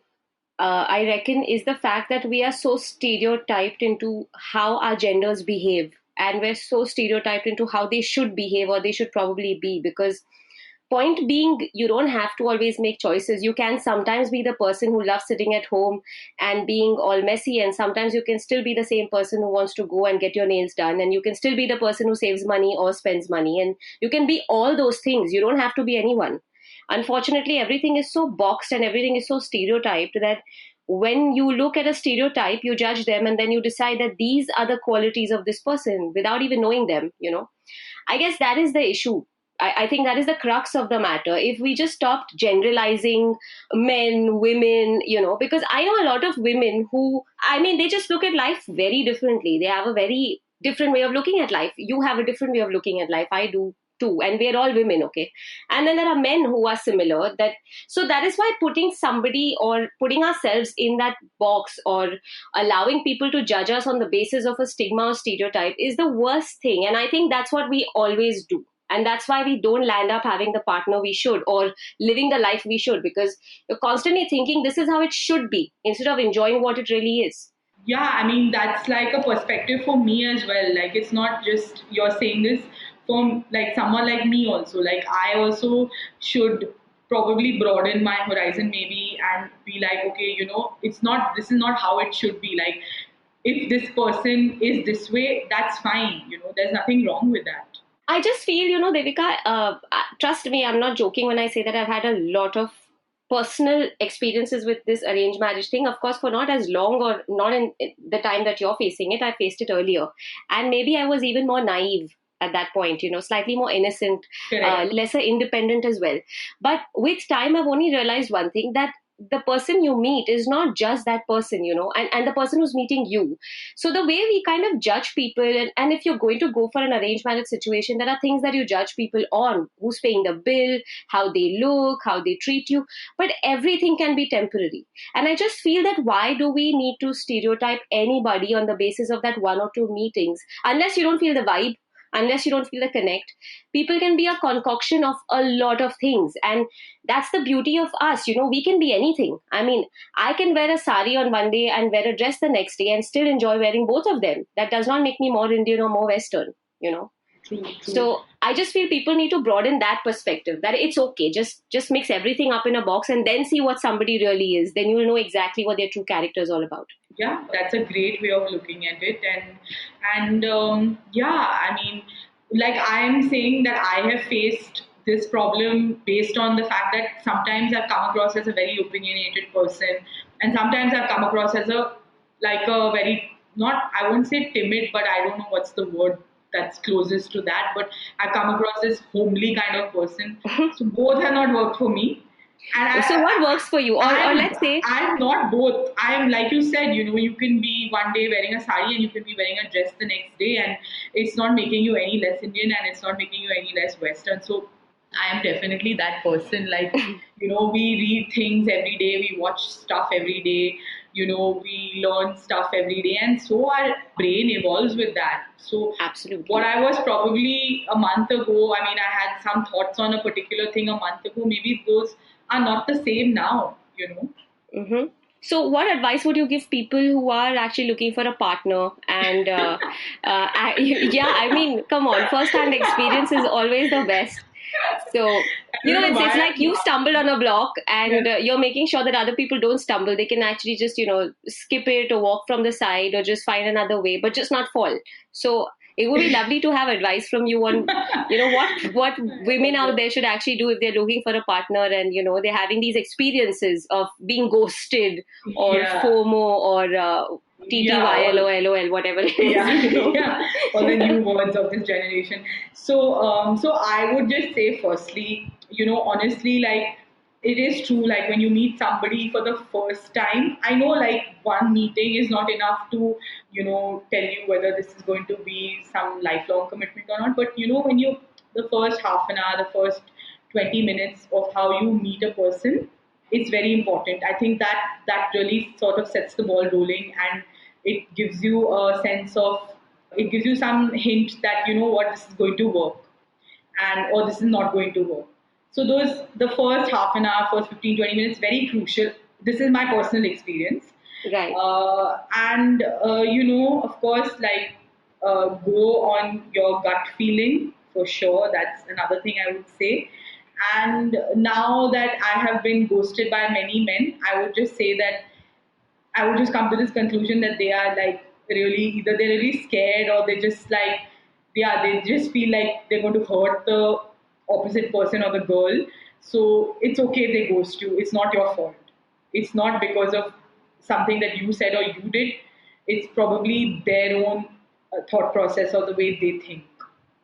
I reckon, is the fact that we are so stereotyped into how our genders behave, and we're so stereotyped into how they should behave or they should probably be. Because, point being, you don't have to always make choices. You can sometimes be the person who loves sitting at home and being all messy, and sometimes you can still be the same person who wants to go and get your nails done, and you can still be the person who saves money or spends money, and you can be all those things. You don't have to be anyone. Unfortunately, everything is so boxed and everything is so stereotyped that when you look at a stereotype, you judge them and then you decide that these are the qualities of this person without even knowing them. I guess that is the issue. I think that is the crux of the matter. If we just stopped generalizing men, women, because I know a lot of women who, I mean, they just look at life very differently. They have a very different way of looking at life. You have a different way of looking at life. I do too. And we're all women, okay? And then there are men who are similar. So that is why putting somebody or putting ourselves in that box or allowing people to judge us on the basis of a stigma or stereotype is the worst thing. And I think that's what we always do. And that's why we don't land up having the partner we should, or living the life we should, because you're constantly thinking this is how it should be instead of enjoying what it really is. Yeah, I mean, that's like a perspective for me as well. Like, it's not just you're saying this from like someone like me also. Like, I also should probably broaden my horizon maybe and be like, okay, it's not, this is not how it should be. Like, if this person is this way, that's fine. There's nothing wrong with that. I just feel, Devika, trust me, I'm not joking when I say that I've had a lot of personal experiences with this arranged marriage thing. Of course, for not as long or not in the time that you're facing it, I faced it earlier. And maybe I was even more naive at that point, slightly more innocent, Correct. lesser independent as well. But with time, I've only realized one thing, that the person you meet is not just that person, and the person who's meeting you. So the way we kind of judge people, and if you're going to go for an arranged marriage situation, there are things that you judge people on: who's paying the bill, how they look, how they treat you. But everything can be temporary. And I just feel that why do we need to stereotype anybody on the basis of that one or two meetings? Unless you don't feel the vibe, unless you don't feel the connect, people can be a concoction of a lot of things. And that's the beauty of us, we can be anything. I mean, I can wear a sari on one day and wear a dress the next day and still enjoy wearing both of them. That does not make me more Indian or more Western, you know. True, true. So I just feel people need to broaden that perspective, that it's okay, just mix everything up in a box and then see what somebody really is. Then you'll know exactly what their true character is all about. Yeah, that's a great way of looking at it. And yeah, I mean, like, I am saying that I have faced this problem based on the fact that sometimes I've come across as a very opinionated person, and sometimes I've come across as a very, not, I won't say timid, but I don't know what's the word that's closest to that, but I've come across this homely kind of person. So both have not worked for me. And So what works for you? Or I'm let's say, I'm not both. I am, like you said, you can be one day wearing a sari and you can be wearing a dress the next day, and it's not making you any less Indian and it's not making you any less Western. So I am definitely that person. Like, we read things every day, we watch stuff every day, we learn stuff every day, and so our brain evolves with that. So what absolutely. I was probably a month ago, I mean, I had some thoughts on a particular thing a month ago, maybe those are not the same now. Hmm. So, what advice would you give people who are actually looking for a partner? And yeah, I mean, come on, first-hand experience is always the best. So, I don't know it's why like I'm you stumbled on a block, yeah. and you're making sure that other people don't stumble. They can actually just skip it or walk from the side or just find another way, but just not fall. So. It would be lovely to have advice from you on, what women out there should actually do if they're looking for a partner, and they're having these experiences of being ghosted or Yeah. FOMO or Yeah, TTY, LOL, whatever it is, yeah, yeah, all the new words of this generation. So I would just say, firstly, honestly, like, it is true. Like, when you meet somebody for the first time, I know, like, one meeting is not enough to, tell you whether this is going to be some lifelong commitment or not. But when the first half an hour, the first 20 minutes of how you meet a person, it's very important. I think that really sort of sets the ball rolling, and it gives you a sense of, it gives you some hint that what, this is going to work, and or this is not going to work. So those, the first half an hour, first 15-20 minutes, very crucial. This is my personal experience. right? And of course, like, go on your gut feeling for sure. That's another thing I would say. And now that I have been ghosted by many men, I would just say that I would just come to this conclusion that they are, like, really, either they're really scared or they just, like, yeah, they just feel like they're going to hurt the opposite person or the girl. So it's okay if they ghost you. It's not your fault. It's not because of something that you said or you did. It's probably their own thought process or the way they think.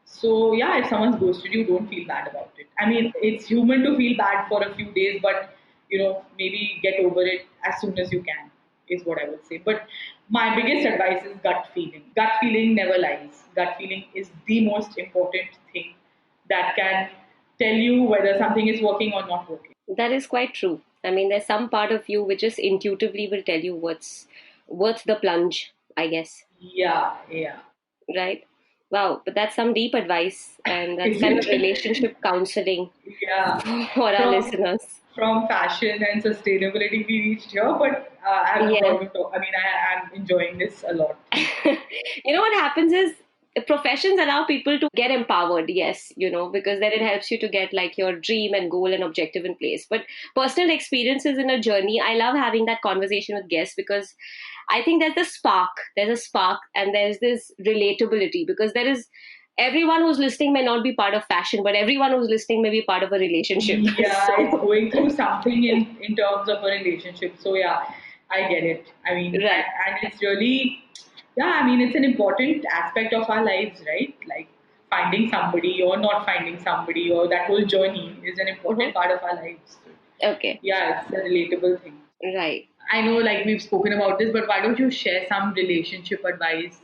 So yeah, if someone's ghosted you, don't feel bad about it. I mean, it's human to feel bad for a few days, but maybe get over it as soon as you can, is what I would say. But my biggest advice is gut feeling. Gut feeling never lies. Gut feeling is the most important thing that can tell you whether something is working or not working. That is quite true. I mean, there's some part of you which just intuitively will tell you what's worth the plunge, I guess. Yeah, yeah. Right? Wow, but that's some deep advice, and that's Is kind of it? relationship counseling Yeah. for our From listeners. from fashion and sustainability we reached here, but I have no Yeah. problem. I mean, I'm enjoying this a lot. What happens is professions allow people to get empowered, yes, because then it helps you to get like your dream and goal and objective in place. But personal experiences in a journey, I love having that conversation with guests because I think there's a spark, and there's this relatability because there is everyone who's listening may not be part of fashion, but everyone who's listening may be part of a relationship. Yeah, So, it's going through something in terms of a relationship. So yeah, I get it. I mean, right. and it's really, yeah. I mean, it's an important aspect of our lives, right? Like finding somebody or not finding somebody, or that whole journey is an Hmm. important part of our lives. So, Okay. yeah, it's a relatable thing. Right. I know, like we've spoken about this, but why don't you share some relationship advice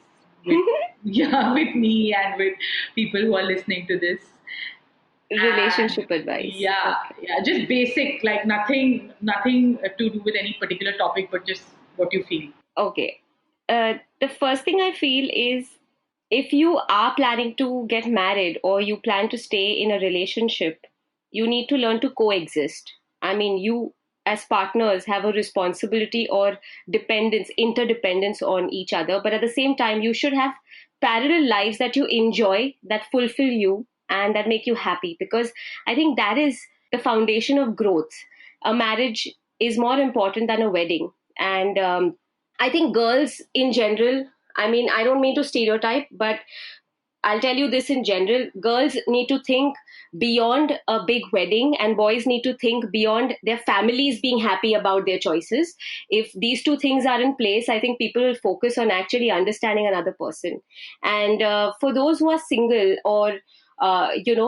with, yeah, with me and with people who are listening to this? And Relationship advice. yeah, Okay. yeah, just basic, like nothing to do with any particular topic, but just what you feel. Okay. The first thing I feel is if you are planning to get married or you plan to stay in a relationship, you need to learn to coexist. I mean, you as partners have a responsibility or interdependence on each other, but at the same time, you should have parallel lives that you enjoy, that fulfill you, and that make you happy because I think that is the foundation of growth. A marriage is more important than a wedding. And I think girls in general, I mean, I don't mean to stereotype, but I'll tell you this in general girls need to think beyond a big wedding, and boys need to think beyond their families being happy about their choices. If these two things are in place, I think people will focus on actually understanding another person. And for those who are single or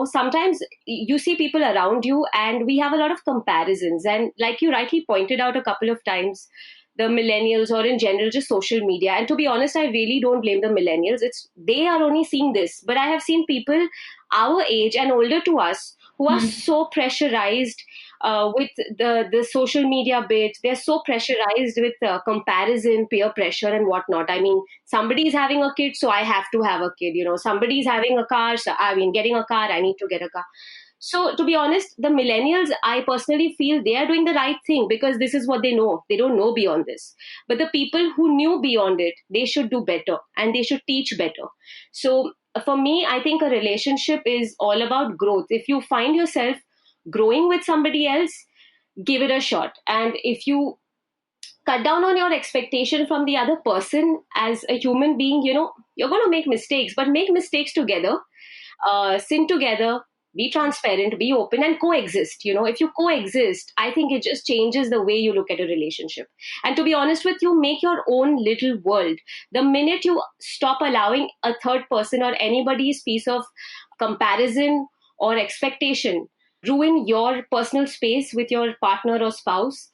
sometimes you see people around you, and we have a lot of comparisons. And like you rightly pointed out a couple of times, the millennials or in general just social media, and to be honest, I really don't blame the millennials. It's they are only seeing this, but I have seen people our age and older to us who are Hmm. so pressurized with the social media bit. They're so pressurized with comparison, peer pressure, and whatnot. I mean, somebody's having a kid, so I have to have a kid. Somebody's having a car, so I mean, getting a car, I need to get a car. So, to be honest, the millennials, I personally feel they are doing the right thing because this is what they know. They don't know beyond this. But the people who knew beyond it, they should do better and they should teach better. So, for me, I think a relationship is all about growth. If you find yourself growing with somebody else, give it a shot. And if you cut down on your expectation from the other person as a human being, you're going to make mistakes, but make mistakes together, sin together, be transparent, be open, and coexist. If you coexist, I think it just changes the way you look at a relationship. And to be honest with you, make your own little world. The minute you stop allowing a third person or anybody's piece of comparison or expectation ruin your personal space with your partner or spouse,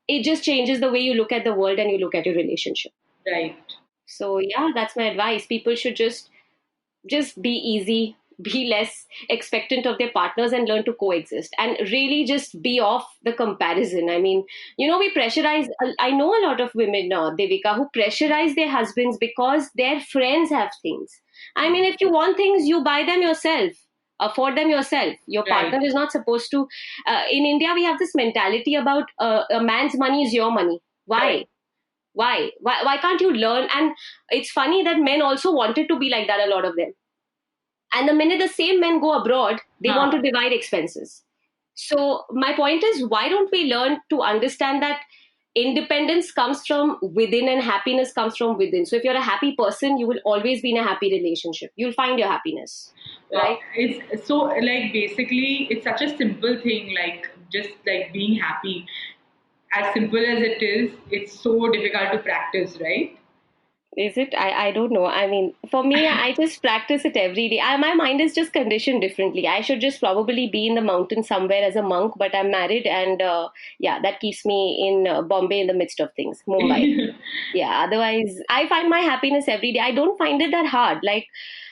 it just changes the way you look at the world and you look at your relationship. Right. So yeah, that's my advice. People should just be easy, be less expectant of their partners, and learn to coexist, and really just be off the comparison. I mean, we pressurize. I know a lot of women now, Devika, who pressurize their husbands because their friends have things. I mean, if you want things, you buy them yourself, afford them yourself. Your Right. partner is not supposed to. In India, we have this mentality about a man's money is your money. Right. Why can't you learn? And it's funny that men also wanted to be like that, a lot of them. And the minute the same men go abroad, they want to Huh. divide expenses. So, my point is, why don't we learn to understand that independence comes from within and happiness comes from within? So, if you're a happy person, you will always be in a happy relationship. You'll find your happiness, right? It's so, like, basically it's such a simple thing, like just like being happy. As simple as it is, it's so difficult to practice, right? Is it? I don't know. I mean, for me, I just practice it every day. My mind is just conditioned differently. I should just probably be in the mountains somewhere as a monk, but I'm married, and yeah, that keeps me in Bombay in the midst of things, Mumbai. Yeah, otherwise, I find my happiness every day. I don't find it that hard. Like,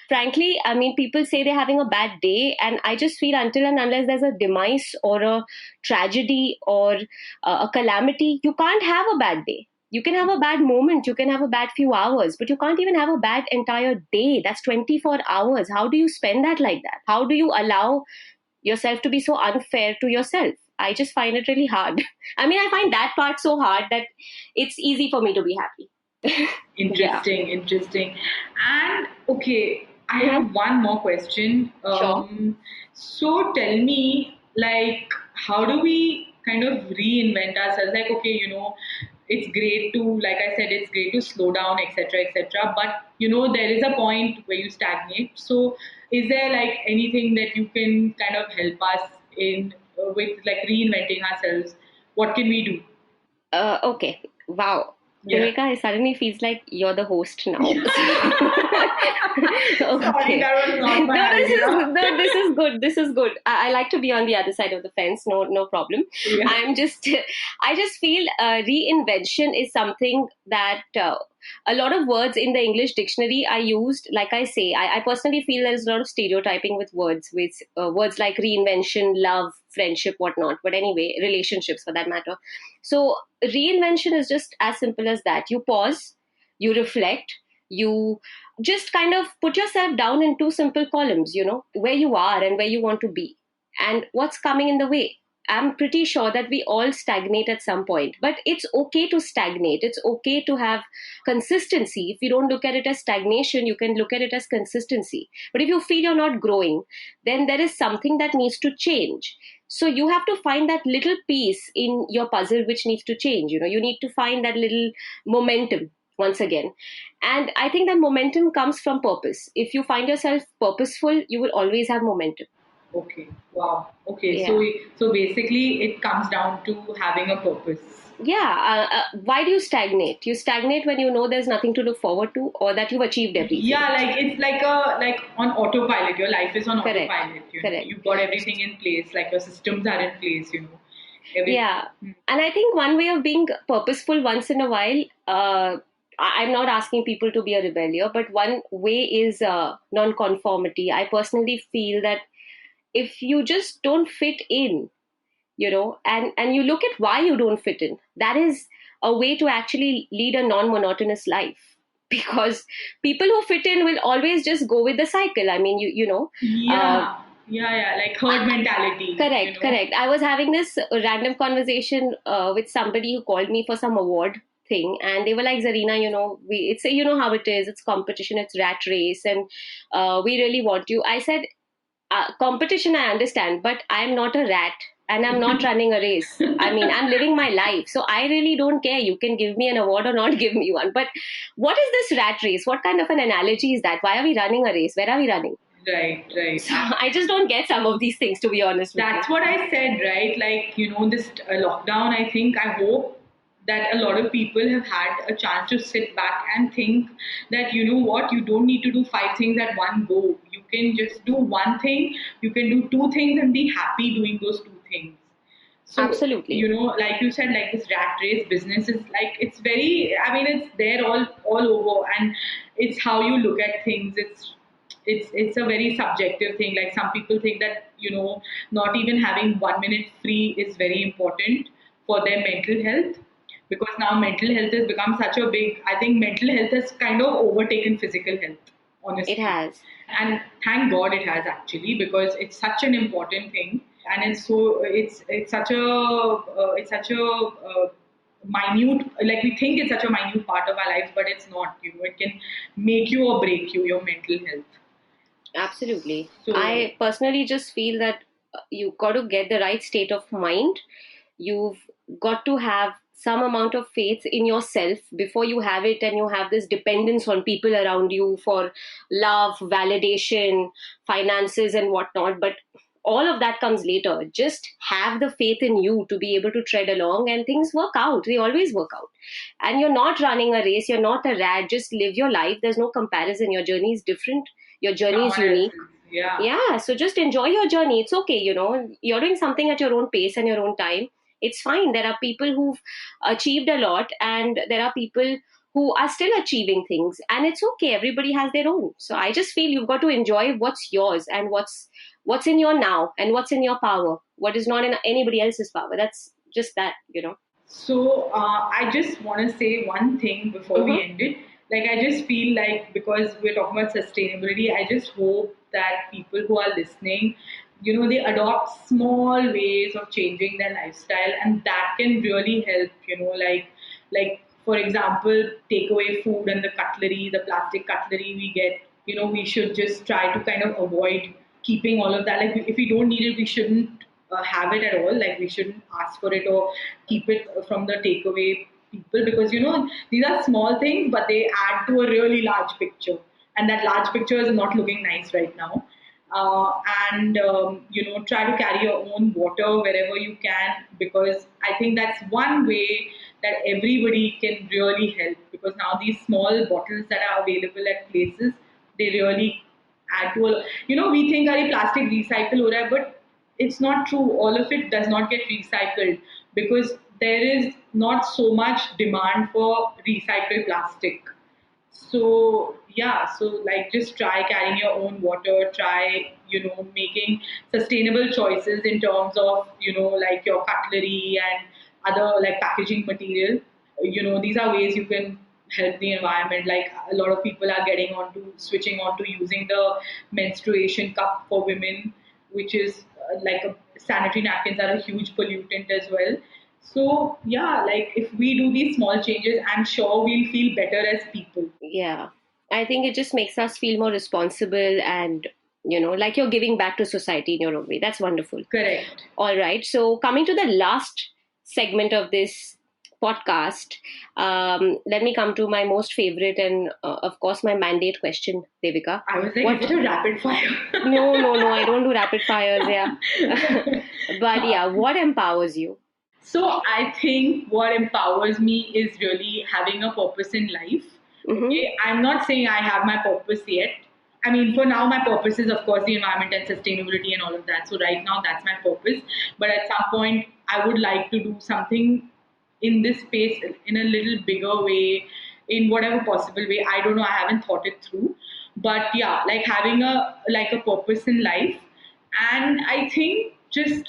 frankly, I mean, people say they're having a bad day, and I just feel until and unless there's a demise or a tragedy or a calamity, you can't have a bad day. You can have a bad moment, you can have a bad few hours, but you can't even have a bad entire day. That's 24 hours. How do you spend that like that? How do you allow yourself to be so unfair to yourself? I just find it really hard. I mean, I find that part so hard that it's easy for me to be happy. Yeah. Interesting. And okay, I Mhm. have one more question. Sure. So tell me, like, how do we kind of reinvent ourselves? Like, okay, it's great to, like I said, it's great to slow down, etc., etc. But there is a point where you stagnate. So, is there like anything that you can kind of help us in with like reinventing ourselves? What can we do? Okay. Wow. Yeah. Devika, it suddenly feels like you're the host now. Sorry, Okay. that was not my idea. This is good. This is good. I like to be on the other side of the fence. No problem. Yeah. I'm just, I just feel reinvention is something that a lot of words in the English dictionary are used. Like I say, I personally feel there is a lot of stereotyping with words like reinvention, love, friendship, whatnot. But anyway, relationships for that matter. So reinvention is just as simple as that. You pause, you reflect, you just kind of put yourself down in two simple columns, where you are and where you want to be and what's coming in the way. I'm pretty sure that we all stagnate at some point, but it's okay to stagnate. It's okay to have consistency. If you don't look at it as stagnation, you can look at it as consistency. But if you feel you're not growing, then there is something that needs to change. So you have to find that little piece in your puzzle which needs to change. You need to find that little momentum once again. And I think that momentum comes from purpose. If you find yourself purposeful, you will always have momentum. Okay. Wow. Okay. So Yeah. so basically, it comes down to having a purpose. Yeah. Why do you stagnate? You stagnate when you know there's nothing to look forward to or that you've achieved Yeah, everything. like it's like on autopilot. Your life is on Correct. autopilot. Correct. You've got everything in place. Like your systems are in place. Every. Yeah. And I think one way of being purposeful once in a while, I'm not asking people to be a rebellion, but one way is non-conformity. I personally feel that if you just don't fit in, and you look at why you don't fit in, that is a way to actually lead a non-monotonous life. Because people who fit in will always just go with the cycle. I mean, uh, Yeah. Like herd mentality. correct, correct. I was having this random conversation with somebody who called me for some award thing, and they were like, Zarina, it's how it is. It's competition, it's rat race, and we really want you. I said, competition, I understand, but I'm not a rat. And I'm not running a race. I mean, I'm living my life. So I really don't care. You can give me an award or not give me one. But what is this rat race? What kind of an analogy is that? Why are we running a race? Where are we running? Right. Right. So I just don't get some of these things, to be honest with That's you. what I said, right? Like, this lockdown, I hope that a lot of people have had a chance to sit back and think that, what, you don't need to do five things at one go. You can just do one thing, you can do two things and be happy doing those two things. So, Absolutely. like you said, like this rat race business is like, it's very, I mean, it's there all over, and it's how you look at things. It's a very subjective thing. Like some people think that, not even having 1 minute free is very important for their mental health, because now mental health has become such a big, I think mental health has kind of overtaken physical health, It honestly. has. And thank God it has, actually, because it's such an important thing, and it's such a minute, like we think it's such a minute part of our lives, but it's not. It can make you or break you, your mental health. Absolutely. So I personally just feel that you got to get the right state of mind. You've got to have some amount of faith in yourself before you have it, and you have this dependence on people around you for love, validation, finances, and whatnot. But all of that comes later. Just have the faith in you to be able to tread along, and things work out. They always work out. And you're not running a race, you're not a rat. Just live your life. There's no comparison. Your journey is different, your journey is someone unique. else's, yeah. Yeah, so just enjoy your journey. It's okay, you're doing something at your own pace and your own time. It's fine. There are people who've achieved a lot, and there are people who are still achieving things, and it's okay. Everybody has their own. So I just feel you've got to enjoy what's yours and what's in your now and what's in your power, what is not in anybody else's power. That's just that. So I just want to say one thing before we Mm-hmm. end it. Like I just feel like because we're talking about sustainability, I just hope that people who are listening, they adopt small ways of changing their lifestyle, and that can really help. Like for example, take away food and the cutlery, the plastic cutlery we get. We should just try to kind of avoid keeping all of that. Like if we don't need it, we shouldn't have it at all. Like we shouldn't ask for it or keep it from the takeaway people, because these are small things, but they add to a really large picture, and that large picture is not looking nice right now. And try to carry your own water wherever you can, because I think that's one way that everybody can really help, because now these small bottles that are available at places, they really add to a, we think are plastic recycle ho raha hai, but it's not true. All of it does not get recycled because there is not so much demand for recycled plastic. So yeah, so like just try carrying your own water, try making sustainable choices in terms of like your cutlery and other like packaging material. These are ways you can help the environment. Like a lot of people are switching on to using the menstruation cup for women, which is like sanitary napkins are a huge pollutant as well. So yeah, like if we do these small changes, I'm sure we'll feel better as people. Yeah. I think it just makes us feel more responsible and, like you're giving back to society in your own way. That's wonderful. Correct. All right. So, coming to the last segment of this podcast, let me come to my most favorite and, of course, my mandate question, Devika. I was like, What? is it a rapid fire? No. I don't do rapid fires. Yeah. But yeah, what empowers you? So I think what empowers me is really having a purpose in life. Mm-hmm. Okay, I'm not saying I have my purpose yet. I mean, for now, my purpose is, of course, the environment and sustainability and all of that. So right now, that's my purpose. But at some point, I would like to do something in this space in a little bigger way, in whatever possible way. I don't know. I haven't thought it through. But yeah, like having a purpose in life, and I think just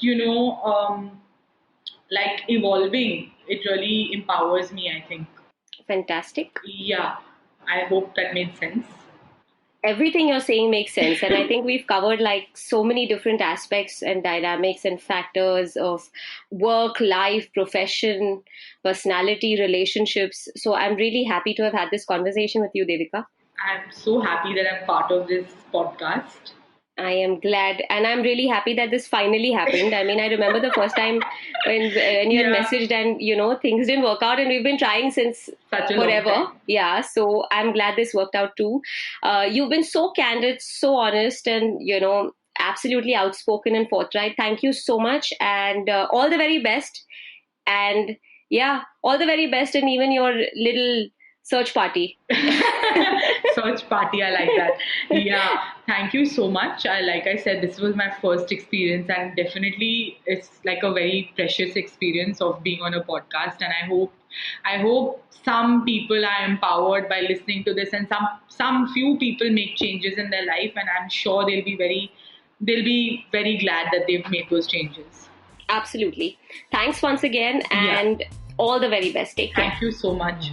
like evolving, it really empowers me, I think. Fantastic. Yeah, I hope that made sense. Everything you're saying makes sense, and I think we've covered like so many different aspects and dynamics and factors of work, life, profession, personality, relationships. So I'm really happy to have had this conversation with you, Devika. I'm so happy that I'm part of this podcast. I am glad, and I'm really happy that this finally happened. I mean, I remember the first time when you had Yeah, messaged and things didn't work out, and we've been trying since such a long forever. time. Yeah, so I'm glad this worked out too. You've been so candid, so honest, and absolutely outspoken and forthright. Thank you so much, and all the very best. And yeah, all the very best, and even your little search party. Search party, I like that. Yeah, thank you so much. Like I said, this was my first experience, and definitely it's like a very precious experience of being on a podcast. And I hope some people are empowered by listening to this, and some few people make changes in their life, and I'm sure they'll be very glad that they've made those changes. Absolutely. Thanks once again, Yeah. and all the very best. Take care. Thank you so much.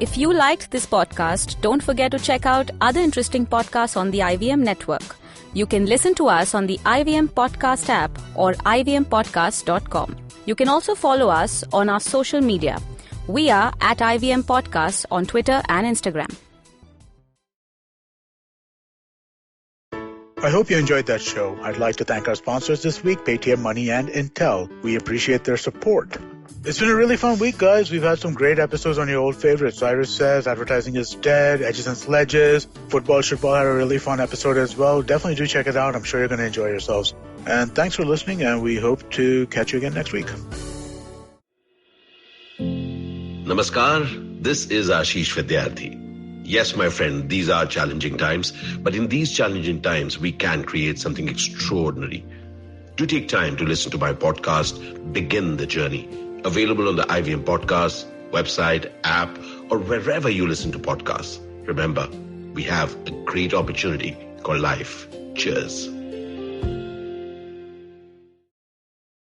If you liked this podcast, don't forget to check out other interesting podcasts on the IVM network. You can listen to us on the IVM Podcast app or ivmpodcast.com. You can also follow us on our social media. We are at IVM Podcasts on Twitter and Instagram. I hope you enjoyed that show. I'd like to thank our sponsors this week, Paytm Money and Intel. We appreciate their support. It's been a really fun week, guys. We've had some great episodes on your old favorites. Cyrus Says, Advertising is Dead, Edges and Sledges, Football Shitball had a really fun episode as well. Definitely do check it out. I'm sure you're going to enjoy yourselves. And thanks for listening, and we hope to catch you again next week. Namaskar, this is Ashish Vidyarthi. Yes, my friend, these are challenging times, but in these challenging times, we can create something extraordinary. Do take time to listen to my podcast, Begin the Journey. Available on the IVM Podcast, website, app, or wherever you listen to podcasts. Remember, we have a great opportunity called life. Cheers.